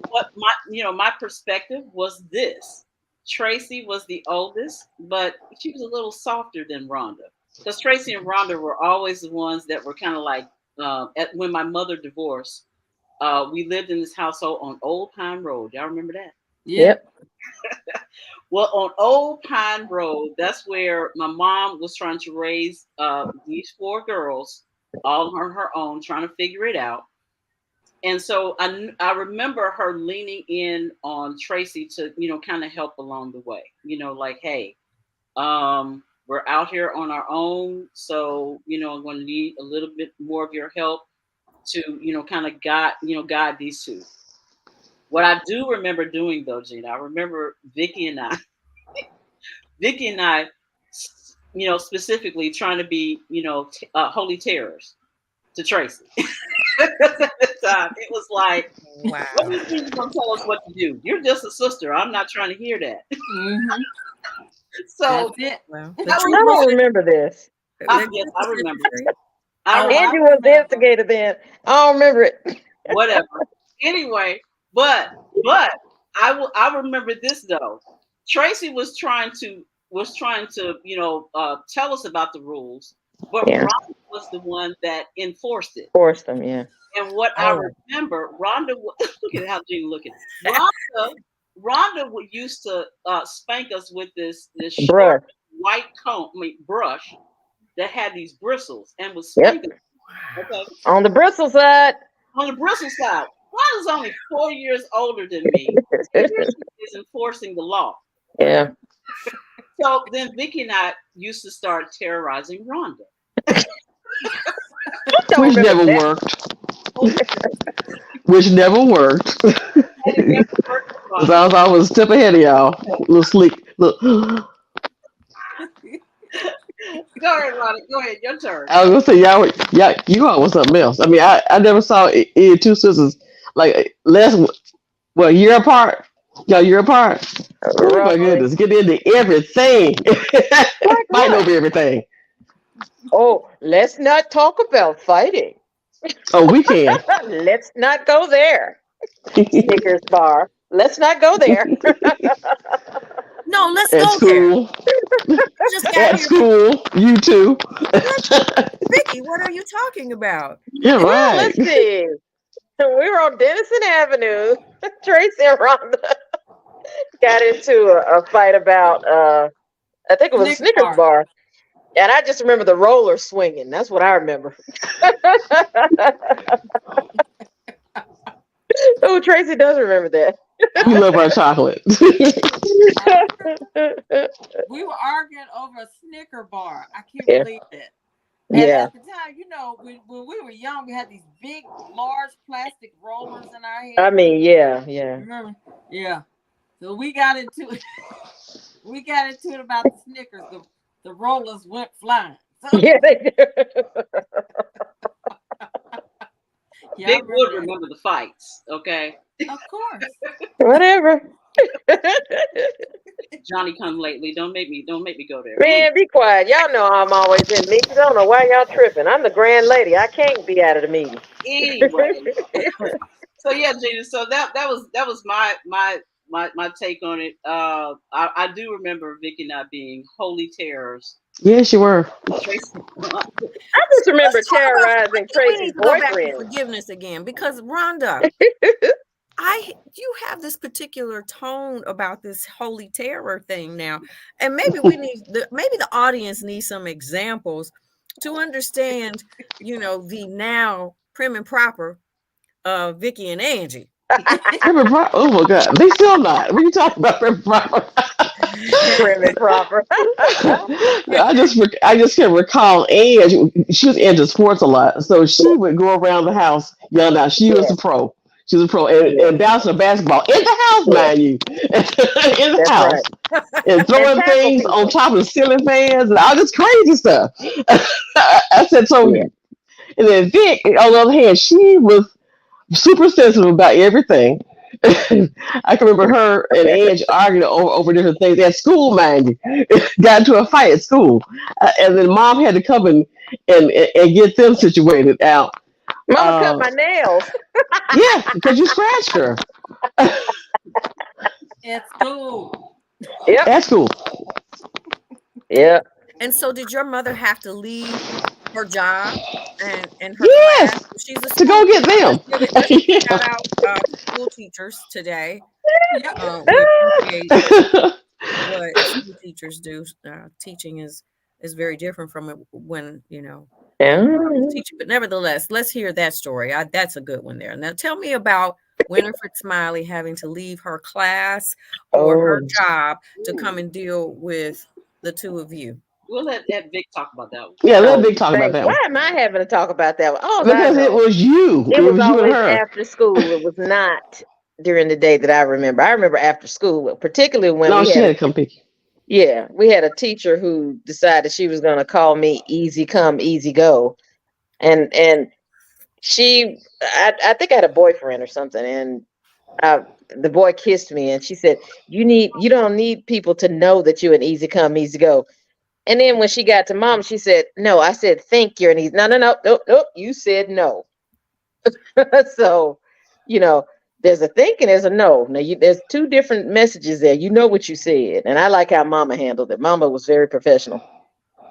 Speaker 1: what my perspective was this: Tracey was the oldest, but she was a little softer than Rhonda, because Tracey and Rhonda were always the ones that were kind of like, when my mother divorced, we lived in this household on Old Pine Road. Y'all remember that?
Speaker 2: Yep.
Speaker 1: Well, on Old Pine Road, that's where my mom was trying to raise these 4 girls, all on her own, trying to figure it out. And so I remember her leaning in on Tracey to, kind of help along the way. Like, hey, we're out here on our own, so I'm going to need a little bit more of your help to, kind of guide these 2. What I do remember doing, though, Gina, I remember Vicky and I, specifically trying to be, holy terrors to Tracey. At the time, it was like, wow. What do you think you're going to tell us what to do? You're just a sister. I'm not trying to hear that.
Speaker 3: Mm-hmm.
Speaker 1: So
Speaker 3: that's it.
Speaker 2: Well,
Speaker 18: I don't remember this.
Speaker 1: Yes, I remember.
Speaker 18: Angee was the instigator then. I don't remember it.
Speaker 1: Whatever. Anyway, but I remember this though. Tracey was trying to tell us about the rules, but Rhonda was the one that enforced it.
Speaker 18: Forced them, yeah.
Speaker 1: And what I remember, Rhonda, look at how Gina looking. Rhonda used to spank us with this short white brush that had these bristles and was spanking us. Okay.
Speaker 18: On the bristle side.
Speaker 1: On the bristle side. Rhonda's only 4 years older than me. Here she is enforcing the law.
Speaker 18: Yeah.
Speaker 1: So then Vicky and I used to start terrorizing Rhonda.
Speaker 6: Which never worked. Which never worked. Because I was a step ahead of y'all. A little sleek. Look.
Speaker 1: Go ahead, Rhonda. Go ahead. Your turn.
Speaker 6: I was gonna say you all was something else. I mean, I never saw it, 2 sisters like a year apart. Y'all year apart. Oh my goodness, get into everything. Fight over everything.
Speaker 18: Oh, let's not talk about fighting.
Speaker 6: Oh, we can.
Speaker 18: Let's not go there. Snickers bar. Let's not go there.
Speaker 2: No, let's
Speaker 6: At
Speaker 2: go
Speaker 6: school.
Speaker 2: there. Just got
Speaker 6: At
Speaker 2: here.
Speaker 6: school, you too.
Speaker 2: Vicky, what are you talking about?
Speaker 6: Yeah, right.
Speaker 18: Let's see. We were on Denison Avenue. Tracey and Rhonda got into a fight about, I think it was a Snickers bar. And I just remember the roller swinging. That's what I remember. Oh, Tracey does remember that.
Speaker 6: We love our chocolate.
Speaker 3: We were arguing over a Snicker bar. I can't believe it. And at the time, when we were young, we had these big, large plastic rollers in our hands.
Speaker 18: I mean, yeah.
Speaker 3: Remember? Yeah. So we got into it. We got into it about the Snickers. The rollers went flying. So,
Speaker 18: yeah, they do.
Speaker 1: Big Wood remember the fights, okay?
Speaker 3: Of course.
Speaker 18: Whatever.
Speaker 1: Johnny come lately. Don't make me go there.
Speaker 18: Man, be quiet. Y'all know I'm always in meetings. I don't know why y'all tripping. I'm the grand lady. I can't be out of the meeting.
Speaker 1: Anyway. So yeah, Gina. So that was my take on it. I do remember Vicky and I being holy terrors
Speaker 6: Yes, you were.
Speaker 1: Tracey.
Speaker 18: I just remember terrorizing
Speaker 2: We need
Speaker 18: Tracy's
Speaker 2: to go back to
Speaker 18: boyfriend.
Speaker 2: forgiveness again because Rhonda, you have this particular tone about this holy terror thing now, and maybe maybe the audience needs some examples to understand, the now prim and proper Vicky and Angee.
Speaker 6: Oh my God, they still not. What are you talking about? Prim and proper?
Speaker 18: Prim and proper.
Speaker 6: I just can recall Ange. She was into sports a lot, so she would go around the house yelling out. She was a pro. She was a pro and bouncing a basketball in the house, mind you, in the
Speaker 18: That's
Speaker 6: house,
Speaker 18: right.
Speaker 6: and throwing
Speaker 18: tackle
Speaker 6: things on
Speaker 18: people.
Speaker 6: top of the ceiling fans and all this crazy stuff. I said so.
Speaker 18: Yeah.
Speaker 6: And then Vic, on the other hand, she was super sensitive about everything. I can remember her and Ange arguing over different things at school, mind you. Got into a fight at school. And then mom had to come and get them situated out.
Speaker 18: Mama cut my nails.
Speaker 6: Yeah, because you scratched her.
Speaker 3: At school.
Speaker 18: Yep.
Speaker 6: At school.
Speaker 18: Yeah.
Speaker 2: And so, did your mother have to leave her job and her
Speaker 6: Yes,
Speaker 2: class? She's a
Speaker 6: to go get them.
Speaker 2: Let's give a shout out to school teachers today. We appreciate what school teachers do. Teaching is very different from when teaching. But nevertheless, let's hear that story. That's a good one there. Now, tell me about Winifred Smiley having to leave her class or her job to come and deal with the two of you.
Speaker 1: We'll let Vic talk about that one.
Speaker 6: Yeah, let Vic talk about that one.
Speaker 18: Why am I having to talk about that one? Oh,
Speaker 6: Because it was you.
Speaker 18: It was
Speaker 6: you
Speaker 18: always
Speaker 6: and her.
Speaker 18: after school. It was not during the day that I remember. I remember after school, particularly when
Speaker 6: she had to come pick you.
Speaker 18: Yeah, we had a teacher who decided she was going to call me easy come, easy go. And she, I think I had a boyfriend or something. And the boy kissed me and she said, you don't need people to know that you're an easy come, easy go. And then when she got to mom, she said, no, I said, think you're an easy. No, nope. You said no. So, there's a think and there's a no. Now, there's two different messages there. You know what you said. And I like how mama handled it. Mama was very professional.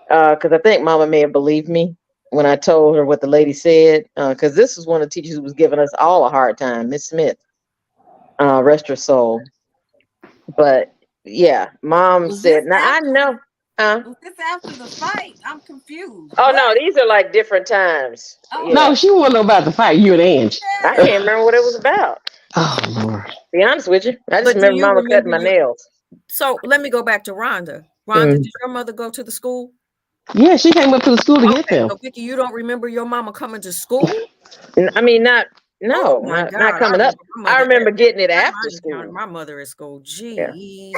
Speaker 18: Because I think mama may have believed me when I told her what the lady said. Because this was one of the teachers who was giving us all a hard time, Miss Smith. Rest her soul. But yeah, mom said, now I know.
Speaker 3: Was this after the fight? I'm confused.
Speaker 18: Oh, no, these are like different times.
Speaker 3: Oh.
Speaker 18: Yeah.
Speaker 6: No, she wouldn't know about the fight, you and Ange.
Speaker 18: I can't remember what it was about.
Speaker 6: Oh, Lord.
Speaker 18: Be honest with you. I just remember mama cutting my nails.
Speaker 2: So let me go back to Rhonda. Rhonda, did your mother go to the school?
Speaker 6: Yeah, she came up to the school to get them.
Speaker 2: So Vicky, you don't remember your mama coming to school?
Speaker 18: I mean, not
Speaker 2: God,
Speaker 18: coming up. I remember getting it after school.
Speaker 2: My mother at school. Jesus.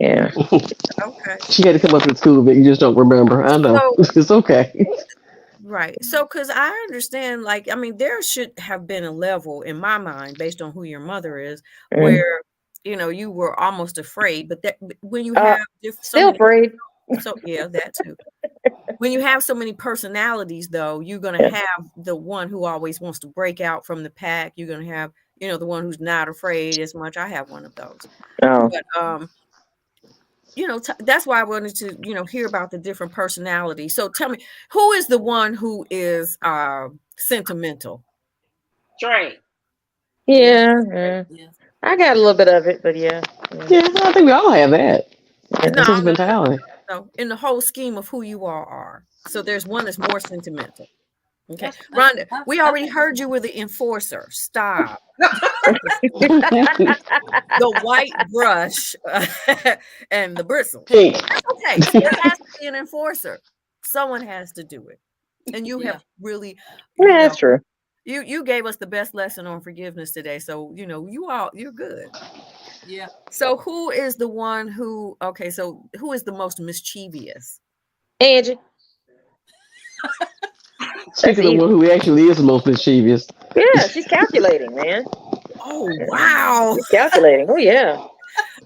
Speaker 18: Yeah.
Speaker 2: Okay.
Speaker 6: She had to come up to the school, but you just don't remember. I know. It's okay.
Speaker 2: Right. So, because I understand, there should have been a level in my mind based on who your mother is, where, you were almost afraid. But that when you have
Speaker 18: afraid.
Speaker 2: So yeah, that too. When you have so many personalities, though, you're gonna have the one who always wants to break out from the pack. You're gonna have, the one who's not afraid as much. I have one of those.
Speaker 18: Oh.
Speaker 2: But that's why I wanted to, hear about the different personalities. So tell me, who is the one who is sentimental?
Speaker 1: Trey.
Speaker 18: Yeah. I got a little bit of it, but yeah.
Speaker 6: Yeah, I think we all have that.
Speaker 2: No,
Speaker 6: sentimentality.
Speaker 2: So in the whole scheme of who you all are. So there's one that's more sentimental. Okay. Rhonda, we already heard you were the enforcer. Stop. The white brush and the bristle.
Speaker 6: Pink.
Speaker 2: That's okay. So there has to be an enforcer. Someone has to do it. And you have really
Speaker 18: that's true.
Speaker 2: You gave us the best lesson on forgiveness today. So you're good.
Speaker 3: Yeah.
Speaker 2: So who is the one who who is the most mischievous?
Speaker 18: Angee.
Speaker 6: She's the one who actually is the most mischievous.
Speaker 18: Yeah, she's calculating, man.
Speaker 2: Oh, wow.
Speaker 18: She's calculating. Oh, yeah.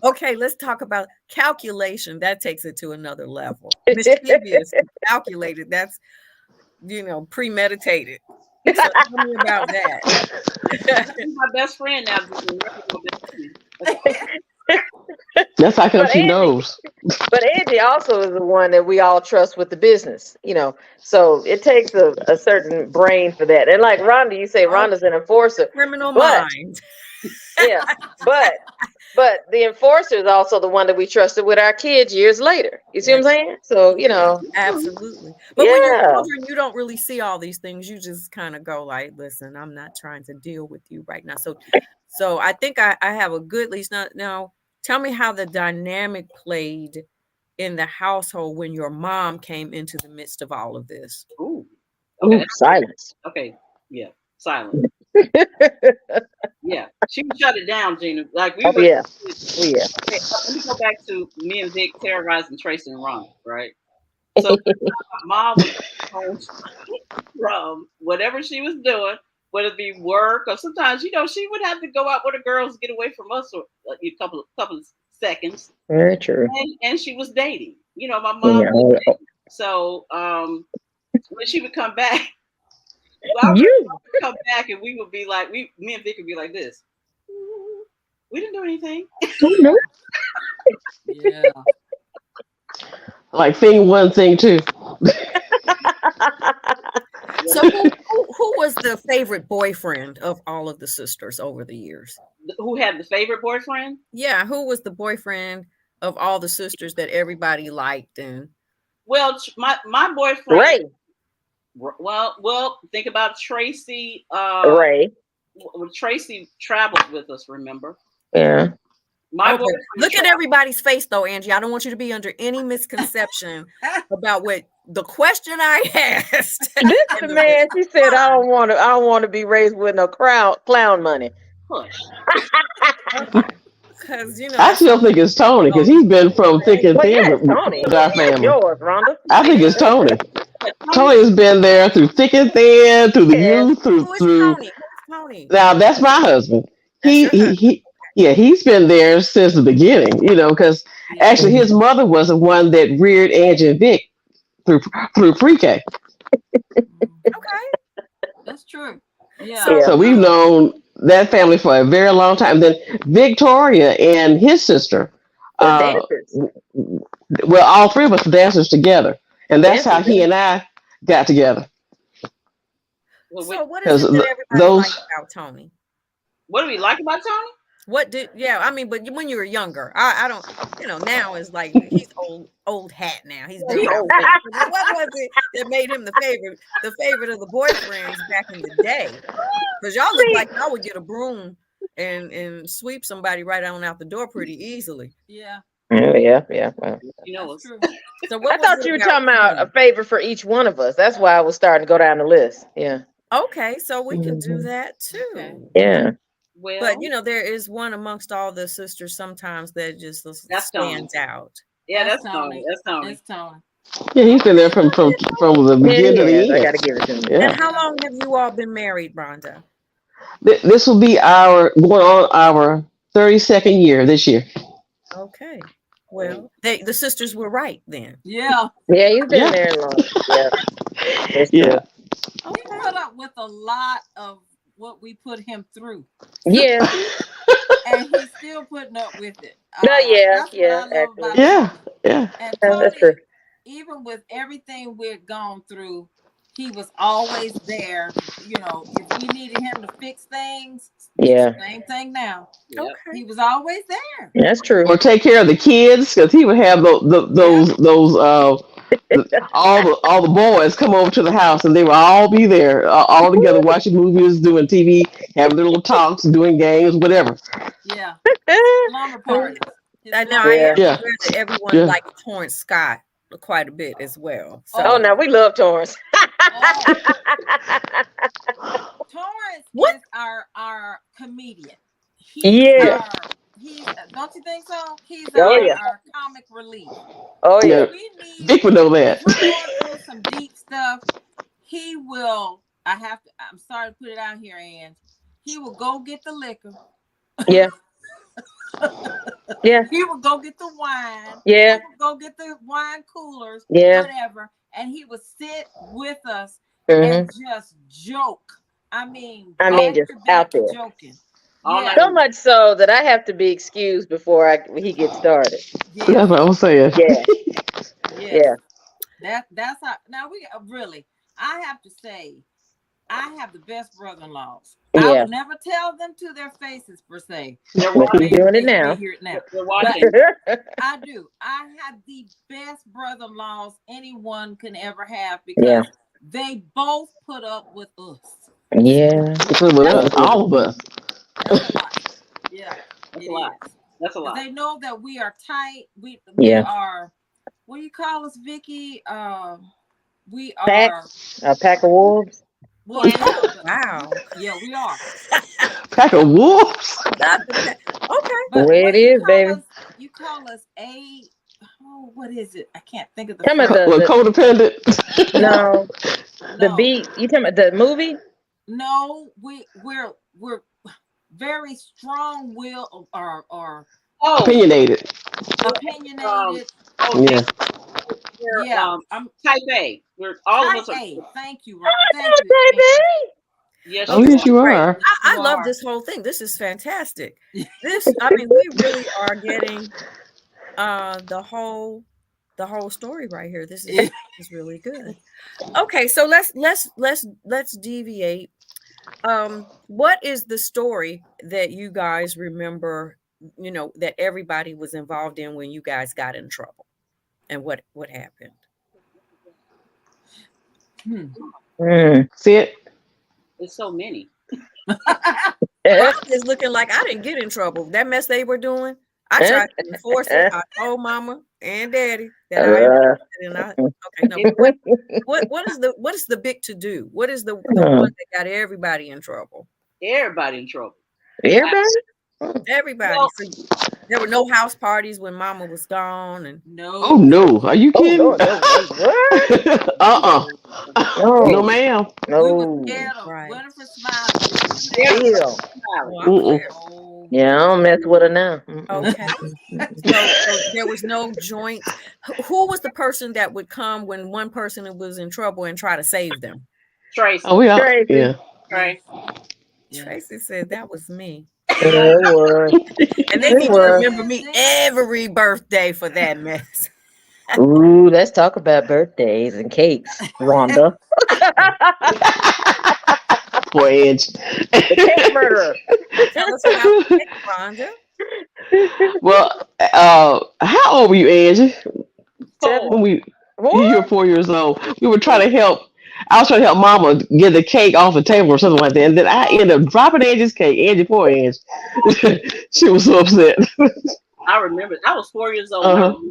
Speaker 2: Okay, let's talk about calculation. That takes it to another level. Mischievous, calculated. That's, premeditated. So tell me about that.
Speaker 1: She's my best friend now.
Speaker 6: That's how come
Speaker 18: But
Speaker 6: she
Speaker 18: Angie,
Speaker 6: knows.
Speaker 18: but Angie also is the one that we all trust with the business, you know. So it takes a certain brain for that. And like Rhonda, you say Rhonda's an enforcer,
Speaker 2: Criminal
Speaker 18: but
Speaker 2: mind.
Speaker 18: yeah, but the enforcer is also the one that we trusted with our kids years later. You see what I'm saying? So you know,
Speaker 2: Absolutely. But when you're
Speaker 18: yeah,
Speaker 2: children, you don't really see all these things. You just kind of go like, listen, I'm not trying to deal with you right now. So I think I have a good, at least now tell me how the dynamic played in the household when your mom came into the midst of all of this.
Speaker 1: Ooh.
Speaker 18: Ooh, silence.
Speaker 1: Okay. Yeah. Silence. Yeah. She would shut it down, Gina. Like we
Speaker 18: Oh
Speaker 1: would.
Speaker 18: yeah, oh yeah.
Speaker 1: Okay, let me go back to me and Vic terrorizing Tracy and Ron, right? So my mom would come home from whatever she was doing, whether it be work or sometimes, you know, she would have to go out with the girls, get away from us for a couple of seconds.
Speaker 18: Very true.
Speaker 1: And she was dating. You know, my mom
Speaker 18: Yeah.
Speaker 1: was dating. So when she would come back, well, I would come back and we would be like, me and Vic would be like this. We didn't do anything.
Speaker 3: Yeah.
Speaker 6: Like thing one, thing two.
Speaker 2: So who was the favorite boyfriend of all of the sisters over the years?
Speaker 1: Who had the favorite boyfriend?
Speaker 2: Yeah, who was the boyfriend of all the sisters that everybody liked? And
Speaker 1: well, my boyfriend
Speaker 18: Ray.
Speaker 1: Well, think about Tracy.
Speaker 18: Ray.
Speaker 1: Tracy traveled with us. Remember?
Speaker 18: Yeah.
Speaker 1: My
Speaker 2: okay. Look at everybody's face, though, Angie. I don't want you to be under any misconception about what the question I asked.
Speaker 18: This man, she said, I don't want to be raised with no clown money.
Speaker 1: Push.
Speaker 2: Because you know,
Speaker 6: I still think it's Tony because he's been from thick and thin with our family.
Speaker 18: Yours, Rhonda.
Speaker 6: I think it's Tony. Tony has been there through thick and thin, through the youth, through.
Speaker 2: Tony?
Speaker 6: Now that's my husband. He's been there since the beginning. You know, because actually his mother was the one that reared Angee and Vic through pre-K.
Speaker 3: Okay, that's true. Yeah.
Speaker 6: So we've known that family for a very long time. Then Victoria and his sister, well, all three of us were dancers together, and that's how he and I got together.
Speaker 2: So what is it that everybody likes about Tony?
Speaker 1: What do we like about Tony?
Speaker 2: I mean, but when you were younger, I don't, you know, now is like he's old hat now. He's been old. What was it that made him the favorite of the boyfriends back in the day? Because y'all look like y'all would get a broom and sweep somebody right on out the door pretty easily.
Speaker 3: Yeah.
Speaker 18: Yeah. Well,
Speaker 1: you know what's
Speaker 2: true. So
Speaker 18: I thought you were talking about a favor for each one of us. That's why I was starting to go down the list. Yeah.
Speaker 2: Okay, so we can do that too. Okay.
Speaker 18: Yeah.
Speaker 1: Well,
Speaker 2: but you know, there is one amongst all the sisters sometimes that just stands out.
Speaker 1: Yeah, that's Tony. That's Tony.
Speaker 3: That's Tony.
Speaker 6: Yeah, he's been there from the beginning to the end.
Speaker 18: I gotta give it to him.
Speaker 6: Yeah.
Speaker 2: And how long have you all been married, Rhonda?
Speaker 6: This will be going on our 32nd year this year.
Speaker 2: Okay. Well, the sisters were right then.
Speaker 3: Yeah.
Speaker 18: Yeah, he's been there long. Yeah.
Speaker 6: Yeah.
Speaker 3: He put up with a lot of what we put him through.
Speaker 18: Yeah.
Speaker 3: And he's still putting up with it.
Speaker 6: Yeah.
Speaker 3: And
Speaker 18: Tony, that's true.
Speaker 3: Even with everything we've gone through, he was always there. You know, if we needed him to fix things, same thing now. Okay. He was always there.
Speaker 18: That's true.
Speaker 6: Or take care of the kids because he would have those all the boys come over to the house and they would all be there all together watching movies, doing TV, having their little talks, doing games, whatever.
Speaker 3: Yeah. Slumber parties.
Speaker 2: I know. I am aware that everyone liked Torrance Scott quite a bit as well. So.
Speaker 18: Oh, now we love Torrance.
Speaker 3: Torrance is our comedian.
Speaker 18: He's
Speaker 3: don't you think so? He's our comic relief.
Speaker 18: Oh yeah.
Speaker 6: Vic would know that.
Speaker 3: We're going through some deep stuff. He will. I'm sorry to put it out here, Ange. He will go get the liquor.
Speaker 18: Yeah. Yeah.
Speaker 3: He would go get the wine.
Speaker 18: Yeah.
Speaker 3: He would go get the wine coolers.
Speaker 18: Yeah.
Speaker 3: Whatever. And he would sit with us and just joke. I mean,
Speaker 18: just out there.
Speaker 3: joking.
Speaker 18: So much so that I have to be excused before he gets started.
Speaker 6: That's what I was saying.
Speaker 18: Yeah.
Speaker 3: That's how. Now we really. I have to say, I have the best brother-in-laws. I would never tell them to their faces per se.
Speaker 18: They're doing it now.
Speaker 3: Hear it now.
Speaker 1: They're watching.
Speaker 3: But I do. I have the best brother-in-laws anyone can ever have because they both put up with us.
Speaker 18: Yeah.
Speaker 6: All of us.
Speaker 3: That's a lot. Yeah.
Speaker 1: That's a lot. That's a lot.
Speaker 3: They know that we are tight. We are. What do you call us, Vicky? We are
Speaker 18: a pack of wolves.
Speaker 3: Well,
Speaker 2: wow.
Speaker 3: Yeah, we are.
Speaker 6: Pack of wolves.
Speaker 2: Okay.
Speaker 18: The way it is, baby.
Speaker 3: You call us what is it? I can't think of the
Speaker 6: codependent.
Speaker 18: No. The beat. You talking about the movie?
Speaker 3: No, we're very strong will or
Speaker 6: opinionated.
Speaker 3: I'm
Speaker 1: type A. We're all of us
Speaker 3: type A. Thank you, Ron.
Speaker 18: Thank you.
Speaker 6: Yes, you are.
Speaker 2: I love this whole thing. This is fantastic. We really are getting the whole story right here. This is really good. Okay, so let's deviate. What is the story that you guys remember, that everybody was involved in when you guys got in trouble, and what happened?
Speaker 6: See it?
Speaker 1: There's so many.
Speaker 2: It's looking like I didn't get in trouble. That mess they were doing, I tried to enforce it. I told mama and daddy that what is the big to do? What is the one that got everybody in trouble?
Speaker 1: Everybody in trouble.
Speaker 2: Everybody.
Speaker 1: Well,
Speaker 2: so there were no house parties when mama was gone, and
Speaker 6: Oh no! Are you kidding?
Speaker 18: Lord, no.
Speaker 6: No, ma'am.
Speaker 18: No.
Speaker 3: We were scared of Winifred Smiley.
Speaker 18: Yeah, I don't mess with her now.
Speaker 2: Okay. So there was no joint. Who was the person that would come when one person was in trouble and try to save them?
Speaker 1: Tracy.
Speaker 6: Oh, we are. Yeah.
Speaker 1: Tracy.
Speaker 2: Tracy said that was me.
Speaker 18: And
Speaker 2: they need to remember me every birthday for that mess.
Speaker 18: Ooh, let's talk about birthdays and cakes, Rhonda.
Speaker 6: Boy, Edge.
Speaker 18: The cake murderer.
Speaker 2: Tell us about the cake, Rhonda.
Speaker 6: Well, how old were you, Angee? When you were 4 years old, we were trying to help. I was trying to help Mama get the cake off the table or something like that, and then I ended up dropping Angie's cake. Angee, poor Angie. She was so upset.
Speaker 1: I remember. I was 4 years old.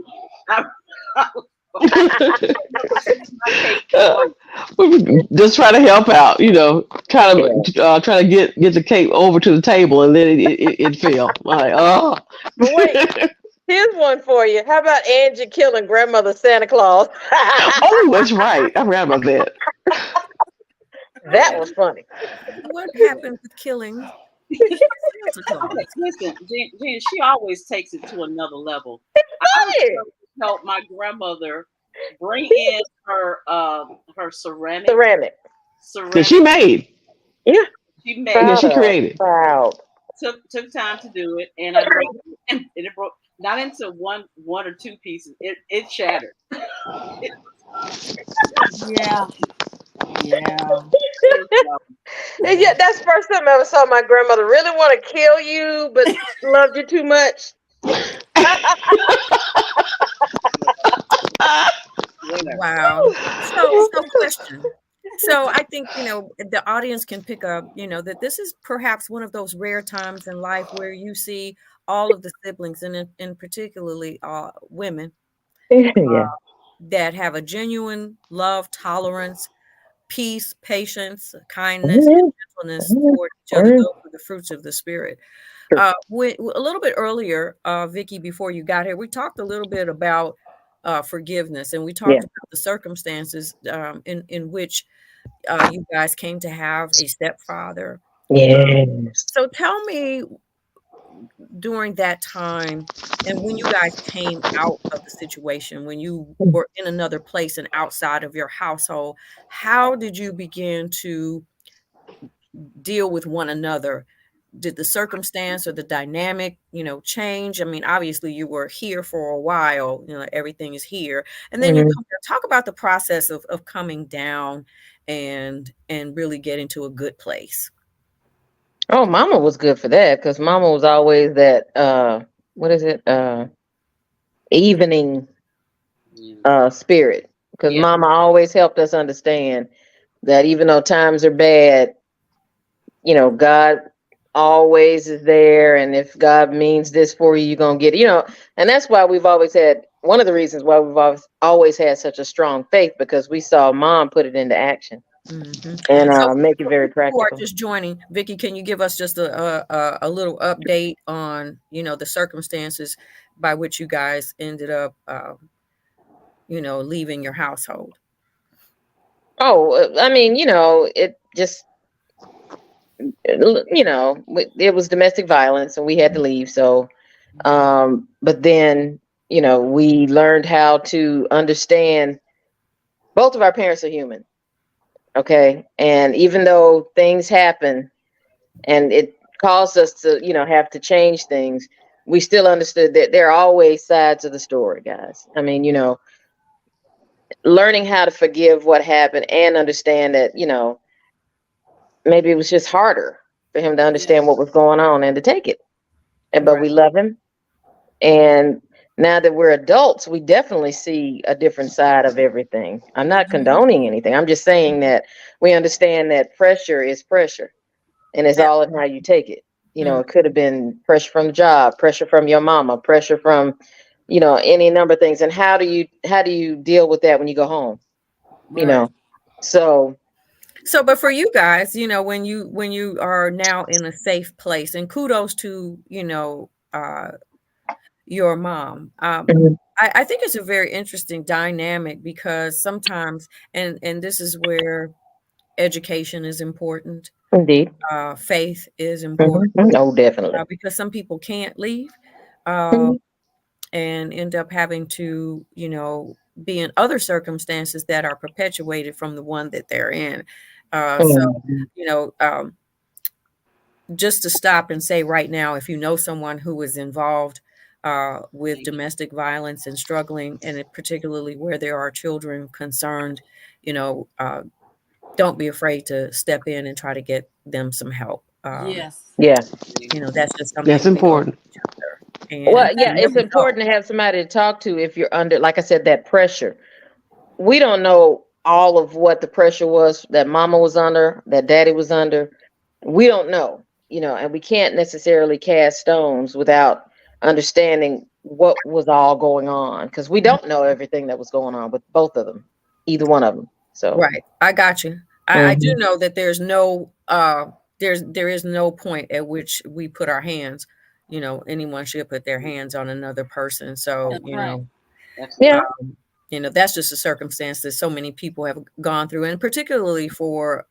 Speaker 6: We were just trying to help out, kind of trying to get the cake over to the table, and then it fell. I'm like, oh.
Speaker 18: But wait, here's one for you. How about Angee killing grandmother Santa Claus?
Speaker 6: Oh, that's right. I forgot about that.
Speaker 18: That was funny.
Speaker 2: What happened with killing Santa Claus?
Speaker 1: Listen, Gina, she always takes it to another level.
Speaker 18: I
Speaker 1: help my grandmother bring in her ceramic.
Speaker 6: That she made.
Speaker 18: Yeah.
Speaker 1: She made.
Speaker 6: And then she created.
Speaker 18: Proud.
Speaker 1: Took time to do it, and I broke it, and it broke not into one or two pieces. It shattered.
Speaker 3: Yeah.
Speaker 18: And yet, that's the first time I ever saw my grandmother really want to kill you, but loved you too much.
Speaker 2: Wow. So question. So I think, the audience can pick up, that this is perhaps one of those rare times in life where you see all of the siblings, and in particularly women, that have a genuine love, tolerance, peace, patience, kindness, and gentleness toward each other. Those are the fruits of the Spirit. A little bit earlier, Vicky, before you got here, we talked a little bit about forgiveness, and we talked about the circumstances in which you guys came to have a stepfather.
Speaker 18: Yes.
Speaker 2: So tell me, during that time, and when you guys came out of the situation, when you were in another place and outside of your household, how did you begin to deal with one another did the circumstance or the dynamic, change? I mean, obviously you were here for a while, everything is here. And then you come here. Talk about the process of coming down and really getting to a good place.
Speaker 18: Oh, Mama was good for that, because Mama was always that what is it? Evening spirit. Because Mama always helped us understand that even though times are bad, God always is there, and if God means this for you, you're gonna get it. And that's why we've always had, one of the reasons why we've always had such a strong faith, because we saw Mom put it into action. And make it very practical.
Speaker 2: Who are just joining, Vicki, can you give us just a little update on the circumstances by which you guys ended up leaving your household?
Speaker 18: Oh, I mean, it just, it was domestic violence and we had to leave. So, but then, we learned how to understand both of our parents are human. Okay. And even though things happen and it caused us to, have to change things, we still understood that there are always sides of the story, guys. I mean, learning how to forgive what happened and understand that, maybe it was just harder for him to understand what was going on and to take it. But we love him. And now that we're adults, we definitely see a different side of everything. I'm not condoning anything. I'm just saying that we understand that pressure is pressure, and it's all in how you take it. It could have been pressure from the job, pressure from your mama, pressure from, any number of things. And how do you deal with that when you go home? So,
Speaker 2: but for you guys, when you are now in a safe place, and kudos to, your mom. I think it's a very interesting dynamic, because sometimes, and this is where education is important.
Speaker 18: Indeed.
Speaker 2: Faith is important.
Speaker 18: Oh, definitely.
Speaker 2: Because some people can't leave and end up having to, be in other circumstances that are perpetuated from the one that they're in. So, just to stop and say right now, if you know someone who is involved with domestic violence and struggling, and particularly where there are children concerned, don't be afraid to step in and try to get them some help.
Speaker 3: Yes.
Speaker 18: Yeah.
Speaker 2: That's just something
Speaker 6: that's important.
Speaker 18: Well, yeah, it's important to have somebody to talk to if you're under, like I said, that pressure. We don't know all of what the pressure was that Mama was under, that Daddy was under. We don't know, and we can't necessarily cast stones without understanding what was all going on, because we don't know everything that was going on with both of them, either one of them. So
Speaker 2: right, I got you. I do know that there's no there is no point at which we put our hands, anyone should put their hands on another person. So that's just a circumstance that so many people have gone through, and particularly for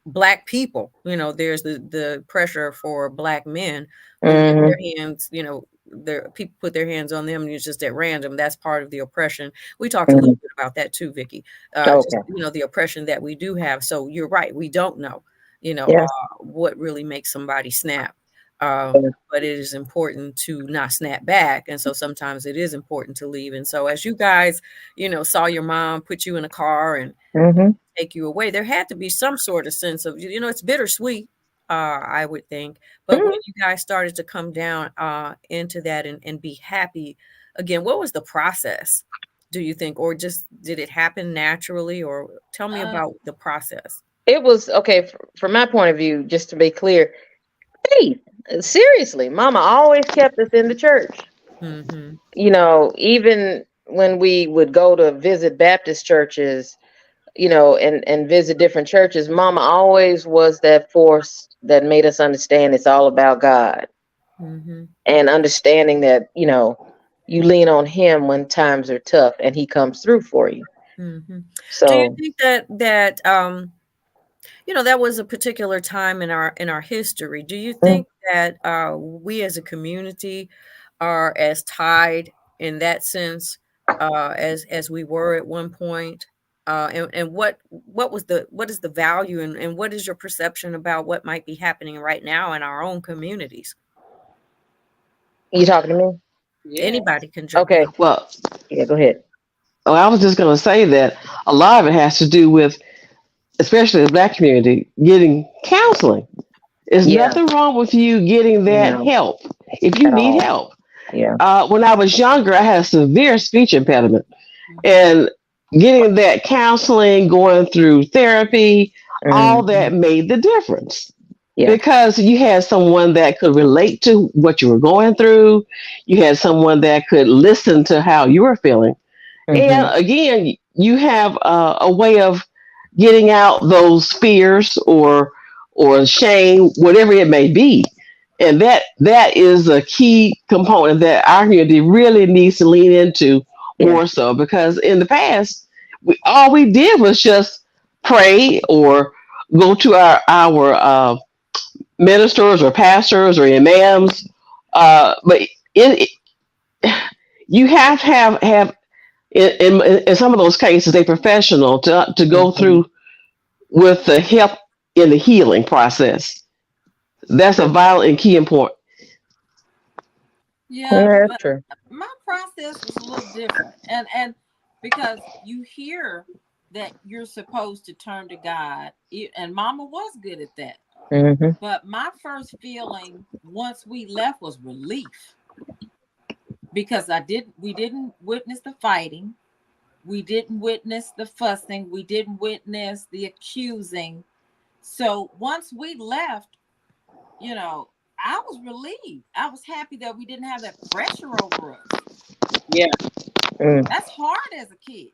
Speaker 2: Black people, there's the pressure for Black men who put their hands, their people put their hands on them, and it's just at random. That's part of the oppression. We talked a little bit about that too, Vicki. Just, the oppression that we do have. So you're right. We don't know, what really makes somebody snap. But it is important to not snap back. And so sometimes it is important to leave. And so as you guys, saw your mom put you in a car and take you away, there had to be some sort of sense of, it's bittersweet, I would think. But when you guys started to come down into that and be happy again, what was the process, do you think? Or just did it happen naturally? Or tell me about the process.
Speaker 18: It was, okay, from my point of view, just to be clear, faith. Seriously, Mama always kept us in the church. Even when we would go to visit Baptist churches, and visit different churches, Mama always was that force that made us understand it's all about God. And understanding that, you lean on him when times are tough and he comes through for you. So
Speaker 2: do you think that that was a particular time in our history? Do you think that we as a community are as tied in that sense as we were at one point? and what is the value, and what is your perception about what might be happening right now in our own communities?
Speaker 18: You talking to me?
Speaker 1: Yeah.
Speaker 2: Anybody can jump
Speaker 18: Okay.
Speaker 2: in.
Speaker 6: Well,
Speaker 18: Yeah, go ahead.
Speaker 6: oh, I was just going to say that a lot of it has to do with, especially the Black community, getting counseling. There's
Speaker 18: Yeah.
Speaker 6: nothing wrong with you getting that
Speaker 18: No,
Speaker 6: help if you
Speaker 18: at
Speaker 6: need
Speaker 18: all.
Speaker 6: help.
Speaker 18: Yeah.
Speaker 6: When I was younger, I had a severe speech impediment, and getting that counseling, going through therapy, all that made the difference.
Speaker 18: Yeah.
Speaker 6: Because you had someone that could relate to what you were going through, you had someone that could listen to how you were feeling. And again, you have a way of getting out those fears or shame, whatever it may be. And that is a key component that our community really needs to lean into more so, because in the past, all we did was just pray or go to our ministers or pastors or imams. But you have to have in some of those cases a professional to go through with the help in the healing process. That's a vital and key important.
Speaker 3: Yeah, but my process was a little different, and because you hear that you're supposed to turn to God, and Mama was good at that. But my first feeling once we left was relief, because we didn't witness the fighting, we didn't witness the fussing, we didn't witness the accusing. So once we left, you know, I was relieved. I was happy that we didn't have that pressure over us.
Speaker 1: Yeah.
Speaker 3: That's hard as a kid.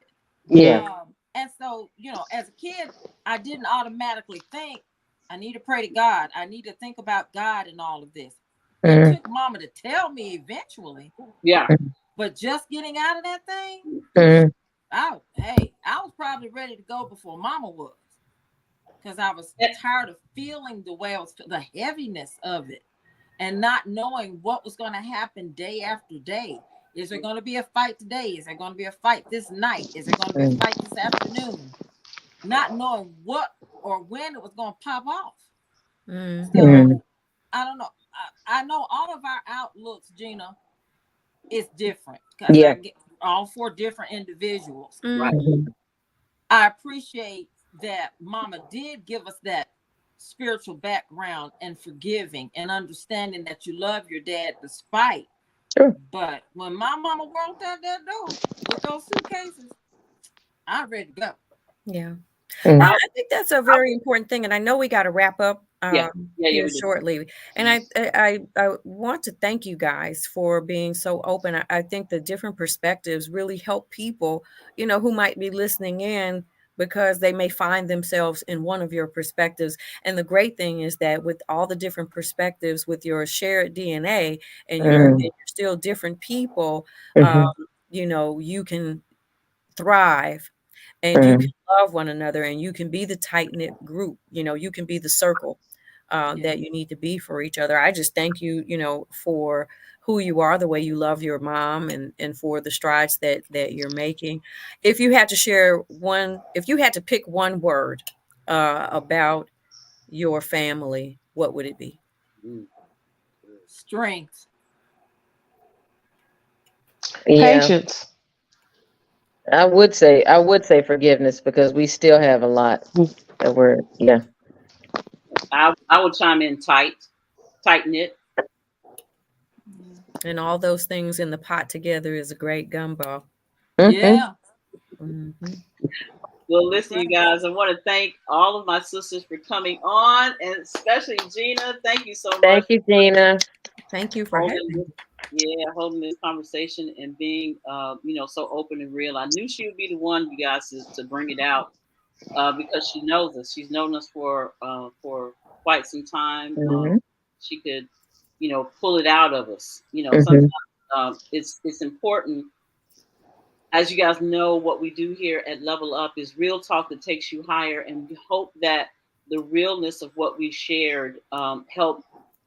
Speaker 6: Yeah.
Speaker 3: And so, you know, as a kid, I didn't automatically think, I need to pray to God. I need to think about God in all of this. It took Mama to tell me eventually.
Speaker 1: Yeah.
Speaker 3: But just getting out of that thing, I was probably ready to go before Mama was. Because I was tired of feeling the way I was, the heaviness of it, and not knowing what was going to happen day after day. Is there going to be a fight today? Is there going to be a fight this night? Is there going to be a fight this afternoon? Not knowing what or when it was going to pop off. So I don't know. I know all of our outlooks, Gina, is different, because I get all 4 different individuals.
Speaker 1: Right.
Speaker 3: I appreciate that Mama did give us that spiritual background and forgiving and understanding that you love your dad despite. But when my mama walked out that door with those suitcases, I'm ready to go.
Speaker 2: Yeah. I think that's a very important thing, and I know we got to wrap up here shortly. And I want to thank you guys for being so open. I think the different perspectives really help people, you know, who might be listening in, because they may find themselves in one of your perspectives. And the great thing is that with all the different perspectives, with your shared DNA, and you're still different people, you know, you can thrive, and you can love one another, and you can be the tight-knit group. You know, you can be the circle that you need to be for each other. I just thank you, you know, for who you are, the way you love your mom, and for the strides that you're making. If you had to if you had to pick one word about your family, what would it be?
Speaker 3: Strength.
Speaker 6: Patience.
Speaker 18: I would say forgiveness, because we still have a lot that we're
Speaker 1: I would chime in tight knit.
Speaker 2: And all those things in the pot together is a great gumbo.
Speaker 3: Yeah.
Speaker 1: Well, listen, you guys, I want to thank all of my sisters for coming on, and especially Gina. Thank you so much.
Speaker 18: Thank you, Gina.
Speaker 2: Thank you for having me.
Speaker 1: Holding this conversation and being, you know, so open and real. I knew she would be the one, you guys, to bring it out, because she knows us. She's known us for quite some time. She could, you know, pull it out of us. You know, sometimes it's important. As you guys know, what we do here at Level Up is real talk that takes you higher, and we hope that the realness of what we shared help,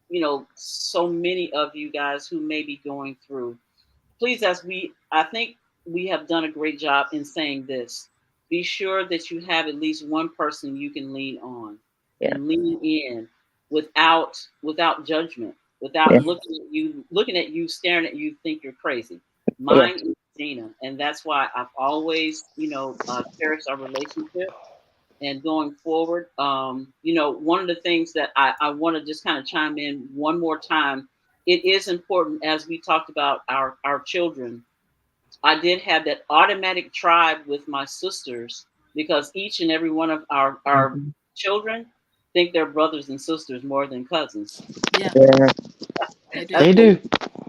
Speaker 1: you know, so many of you guys who may be going through. Please, I think we have done a great job in saying this. be sure that you have at least one person you can lean on
Speaker 18: Yeah.
Speaker 1: and lean in without judgment, without looking at you, staring at you, think you're crazy. Mine is Gina, and that's why I've always, cherished our relationship. And going forward, one of the things that I want to just kind of chime in one more time, it is important as we talked about our children. I did have that automatic tribe with my sisters because each and every one of our children think they're brothers and sisters more than cousins.
Speaker 3: Yeah.
Speaker 6: They do.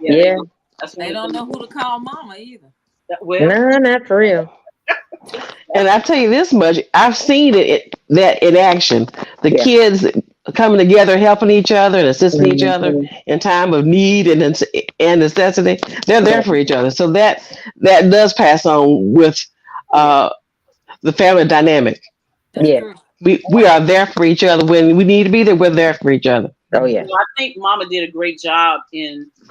Speaker 1: Yeah, they do. That's
Speaker 3: They don't know who to call mama either.
Speaker 18: No, not for real.
Speaker 6: And I tell you this much, I've seen that in action. The kids coming together, helping each other and assisting each other in time of need and necessity. They're there for each other. So that does pass on with the family dynamic.
Speaker 18: Yeah.
Speaker 6: We are there for each other when we need to be there. We're there for each other.
Speaker 18: Oh yeah.
Speaker 1: I think Mama did a great job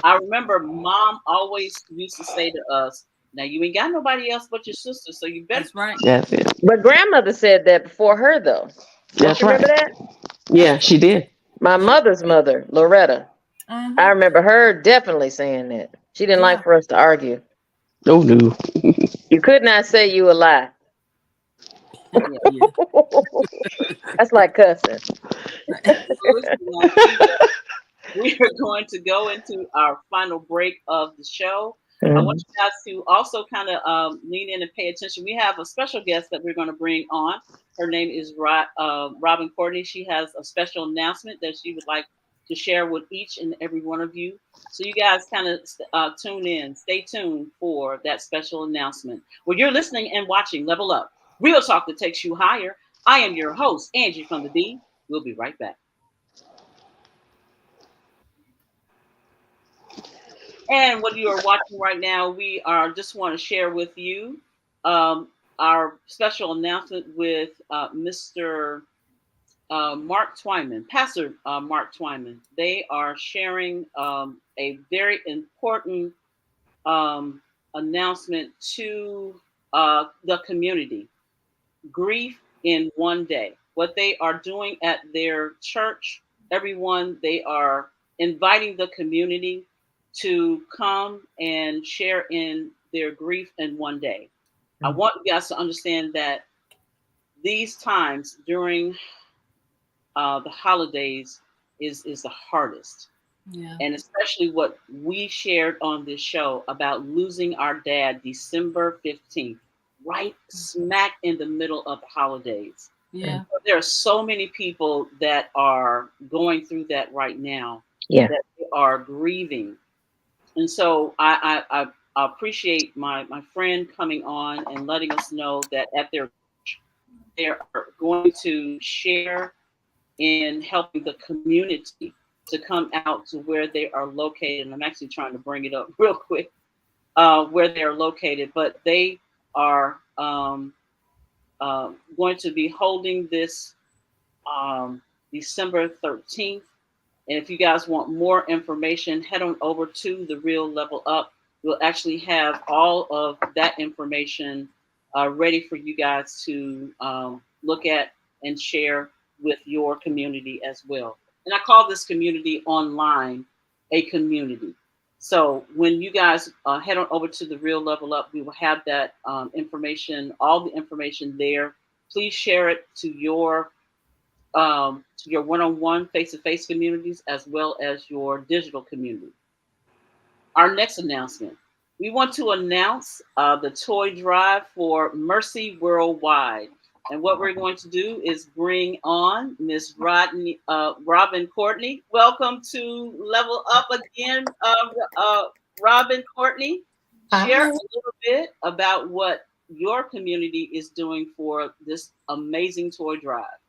Speaker 1: I remember Mom always used to say to us, "Now you ain't got nobody else but your sister, so you better."
Speaker 3: That's right.
Speaker 6: That's it.
Speaker 18: But grandmother said that before her though.
Speaker 6: That's
Speaker 18: you
Speaker 6: right.
Speaker 18: Remember that?
Speaker 6: Yeah, she did.
Speaker 18: My mother's mother, Loretta. I remember her definitely saying that. She didn't like for us to argue.
Speaker 6: Oh no.
Speaker 18: You could not say you a lie. That's like cussing.
Speaker 1: We are going to go into our final break of the show. I want you guys to also kind of lean in and pay attention. We have a special guest that we're going to bring on. Her name is Robin Courtney. She has a special announcement that she would like to share with each and every one of you. So you guys kind of tune in, stay tuned for that special announcement. Well, you're listening and watching Level Up, Real Talk that takes you higher. I am your host, Angee from the B. We'll be right back. And what you are watching right now, we are just want to share with you our special announcement with Mr. Mark Twyman, Pastor Mark Twyman. They are sharing a very important announcement to the community. Grief in one day. What they are doing at their church, everyone, they are inviting the community to come and share in their grief in one day. I want you guys to understand that these times during the holidays is the hardest.
Speaker 3: Yeah.
Speaker 1: And especially what we shared on this show about losing our dad December 15th, right smack in the middle of the holidays.
Speaker 3: Yeah.
Speaker 1: There are so many people that are going through that right now.
Speaker 18: Yeah.
Speaker 1: That they are grieving. And so I appreciate my friend coming on and letting us know that at their church, they are going to share in helping the community to come out to where they are located. And I'm actually trying to bring it up real quick, where they're located, but they are going to be holding this December 13th. And if you guys want more information, head on over to the Real Level Up. We'll actually have all of that information ready for you guys to look at and share with your community as well. And I call this community online a community. So when you guys head on over to the Real Level Up, we will have that information, all the information there. Please share it to your one-on-one, face-to-face communities, as well as your digital community. Our next announcement. We want to announce the toy drive for Mercy Worldwide. And what we're going to do is bring on Miss Robin Courtney. Welcome to Level Up again, Robin Courtney. Share a little bit about what your community is doing for this amazing toy drive.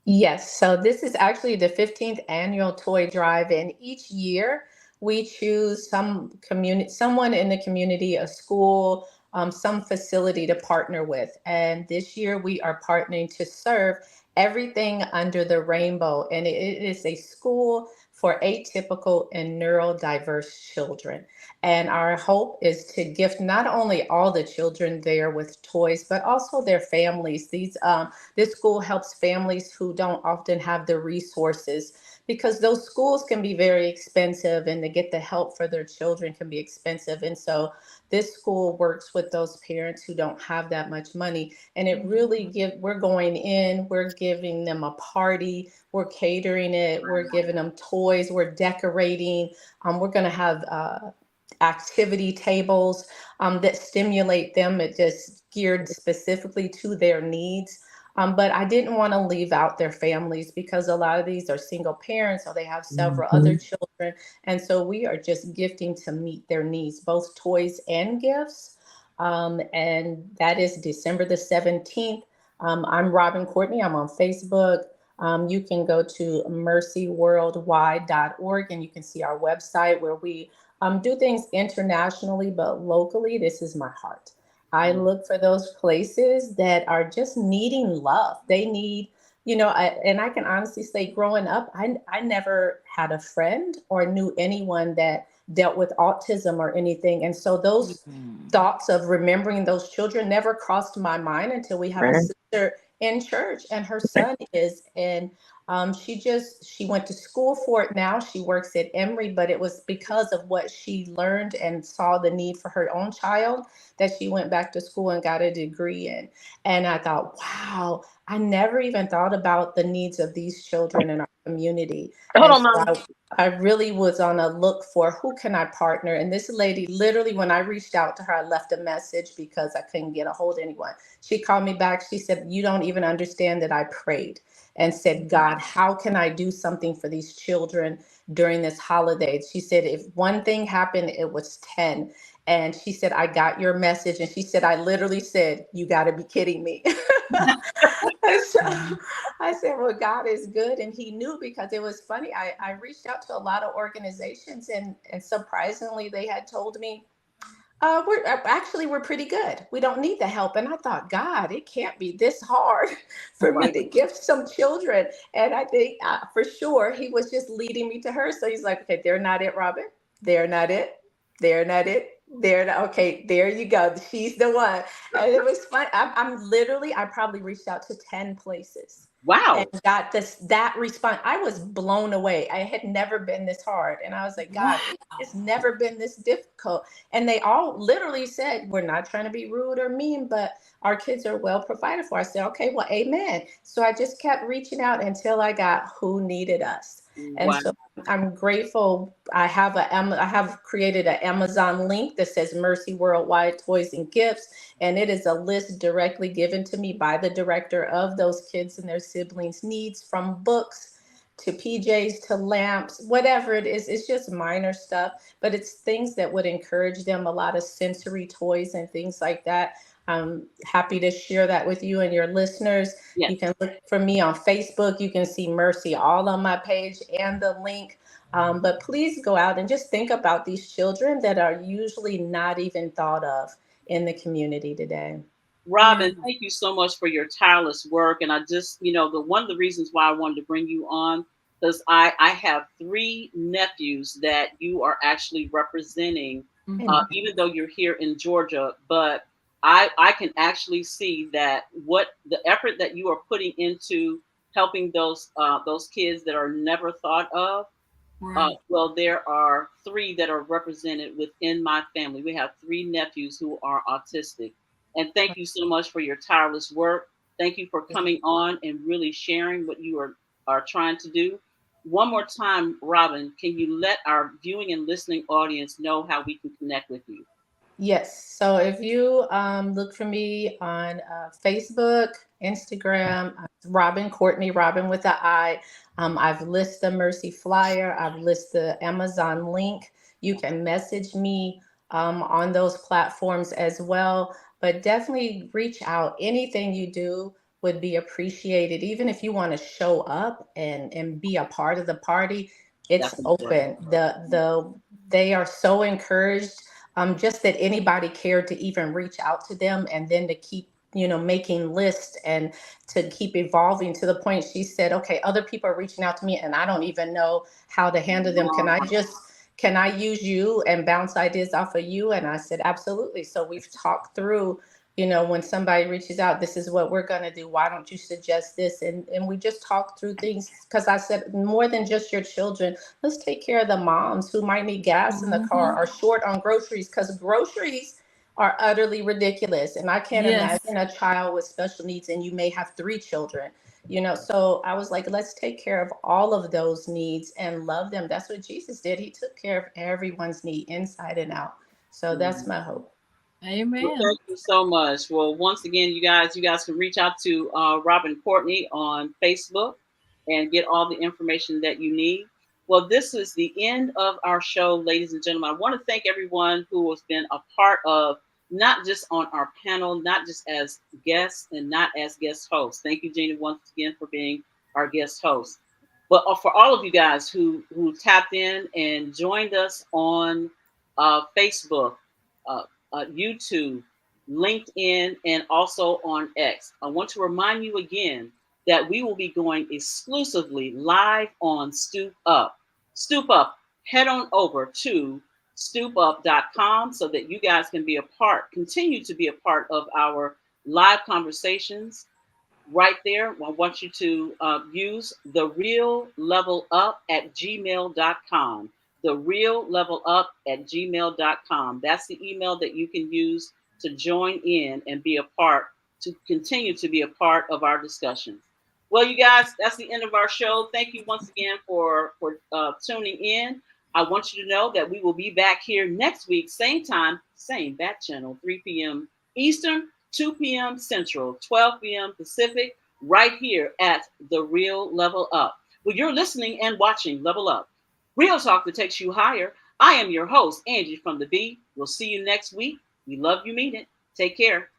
Speaker 19: Yes, so this is actually the 15th annual toy drive, and each year we choose someone in the community, a school, some facility to partner with. And this year we are partnering to serve everything under the rainbow, and it is a school for atypical and neurodiverse children. And our hope is to gift not only all the children there with toys, but also their families. This school helps families who don't often have the resources, because those schools can be very expensive, and to get the help for their children can be expensive. And so this school works with those parents who don't have that much money. And it really we're going in, we're giving them a party, we're catering it, we're giving them toys, we're decorating. We're going to have activity tables that stimulate them. It just geared specifically to their needs. But I didn't want to leave out their families, because a lot of these are single parents, or they have several other children. And so we are just gifting to meet their needs, both toys and gifts. And that is December the 17th. I'm Robin Courtney. I'm on Facebook. You can go to mercyworldwide.org, and you can see our website where we do things internationally, but locally, this is my heart. I look for those places that are just needing love. They need, and I can honestly say, growing up, I never had a friend or knew anyone that dealt with autism or anything. And so those thoughts of remembering those children never crossed my mind until we have a sister in church, and her son is. And she went to school for it now. She works at Emory, but it was because of what she learned and saw the need for her own child that she went back to school and got a degree in. And I thought, wow, I never even thought about the needs of these children in our community.
Speaker 18: Hold
Speaker 19: And
Speaker 18: on, Mom.
Speaker 19: so I really was on a look for who can I partner. And this lady, literally, when I reached out to her, I left a message because I couldn't get a hold of anyone. She called me back. She said, "You don't even understand that I prayed and said, God, how can I do something for these children during this holiday?" She said, if one thing happened, it was 10. And she said, I got your message. And she said, I literally said, you got to be kidding me. And so I said, well, God is good. And he knew, because it was funny. I reached out to a lot of organizations, and surprisingly, they had told me, we're pretty good. We don't need the help. And I thought, God, it can't be this hard for me to gift some children. And I think for sure he was just leading me to her. So he's like, okay, they're not it, Robin. They're not it. They're not it. They're not. Okay, there you go. She's the one. And it was fun. I probably reached out to 10 places.
Speaker 1: Wow.
Speaker 19: And got that response. I was blown away. I had never been this hard. And I was like, God, it's never been this difficult. And they all literally said, we're not trying to be rude or mean, but our kids are well provided for. I said, okay, well, amen. So I just kept reaching out until I got who needed us. And so I'm grateful. I have created an Amazon link that says Mercy Worldwide Toys and Gifts. And it is a list directly given to me by the director of those kids and their siblings' needs, from books to PJs to lamps, whatever it is. It's just minor stuff, but it's things that would encourage them, a lot of sensory toys and things like that. I'm happy to share that with you and your listeners. Yes. You can look for me on Facebook. You can see Mercy all on my page and the link. But please go out and just think about these children that are usually not even thought of in the community today.
Speaker 1: Robin, thank you so much for your tireless work. And I just, one of the reasons why I wanted to bring you on, because I have 3 nephews that you are actually representing, even though you're here in Georgia. But I can actually see that what the effort that you are putting into helping those kids that are never thought of. Right. Well, there are 3 that are represented within my family. We have 3 nephews who are autistic. And thank you so much for your tireless work. Thank you for coming on and really sharing what you are trying to do. One more time, Robin, can you let our viewing and listening audience know how we can connect with you?
Speaker 19: Yes. So if you look for me on Facebook, Instagram, Robin Courtney, Robin with an I. I've listed the Mercy flyer. I've listed the Amazon link. You can message me on those platforms as well. But definitely reach out. Anything you do would be appreciated. Even if you want to show up and be a part of the party, it's open. They are so encouraged. Just that anybody cared to even reach out to them, and then to keep making lists and to keep evolving to the point she said, okay, other people are reaching out to me and I don't even know how to handle them. Can I use you and bounce ideas off of you? And I said, absolutely. So we've talked through, when somebody reaches out, this is what we're going to do. Why don't you suggest this? And we just talk through things, because I said, more than just your children, let's take care of the moms who might need gas in the car, or short on groceries, because groceries are utterly ridiculous. And I can't imagine a child with special needs, and you may have 3 children. So I was like, let's take care of all of those needs and love them. That's what Jesus did. He took care of everyone's need inside and out. So that's my hope.
Speaker 3: Amen.
Speaker 1: Well, thank you so much. Well, once again, you guys can reach out to Robin Courtney on Facebook and get all the information that you need. Well, this is the end of our show, ladies and gentlemen. I want to thank everyone who has been a part of, not just on our panel, not just as guests and not as guest hosts. Thank you, Gina, once again for being our guest host. But for all of you guys who tapped in and joined us on Facebook, YouTube, LinkedIn, and also on X, I want to remind you again that we will be going exclusively live on StoopUp. StoopUp, head on over to StoopUp.com so that you guys can continue to be a part of our live conversations right there. I want you to use thereallevelup@gmail.com. Thereallevelup@gmail.com. That's the email that you can use to join in and to continue to be a part of our discussions. Well, you guys, that's the end of our show. Thank you once again for tuning in. I want you to know that we will be back here next week, same time, same bat channel, 3 p.m. Eastern, 2 p.m. Central, 12 p.m. Pacific, right here at The Real Level Up. Well, you're listening and watching Level Up, real talk that takes you higher. I am your host, Angee from the B. We'll see you next week. We love you, mean it. Take care.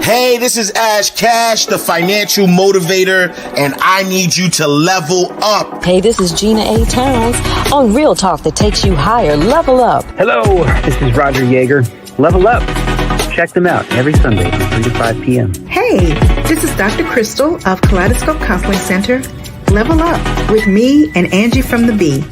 Speaker 8: Hey, this is Ash Cash, the financial motivator, and I need you to level up.
Speaker 16: Hey, this is Gina A. Towns on Real Talk that takes you higher. Level up.
Speaker 20: Hello, this is Roger Yeager. Level up. Check them out every Sunday from 3 to 5 p.m.
Speaker 21: Hey, this is Dr. Crystal of Kaleidoscope Counseling Center. Level up with me and Angee from the B.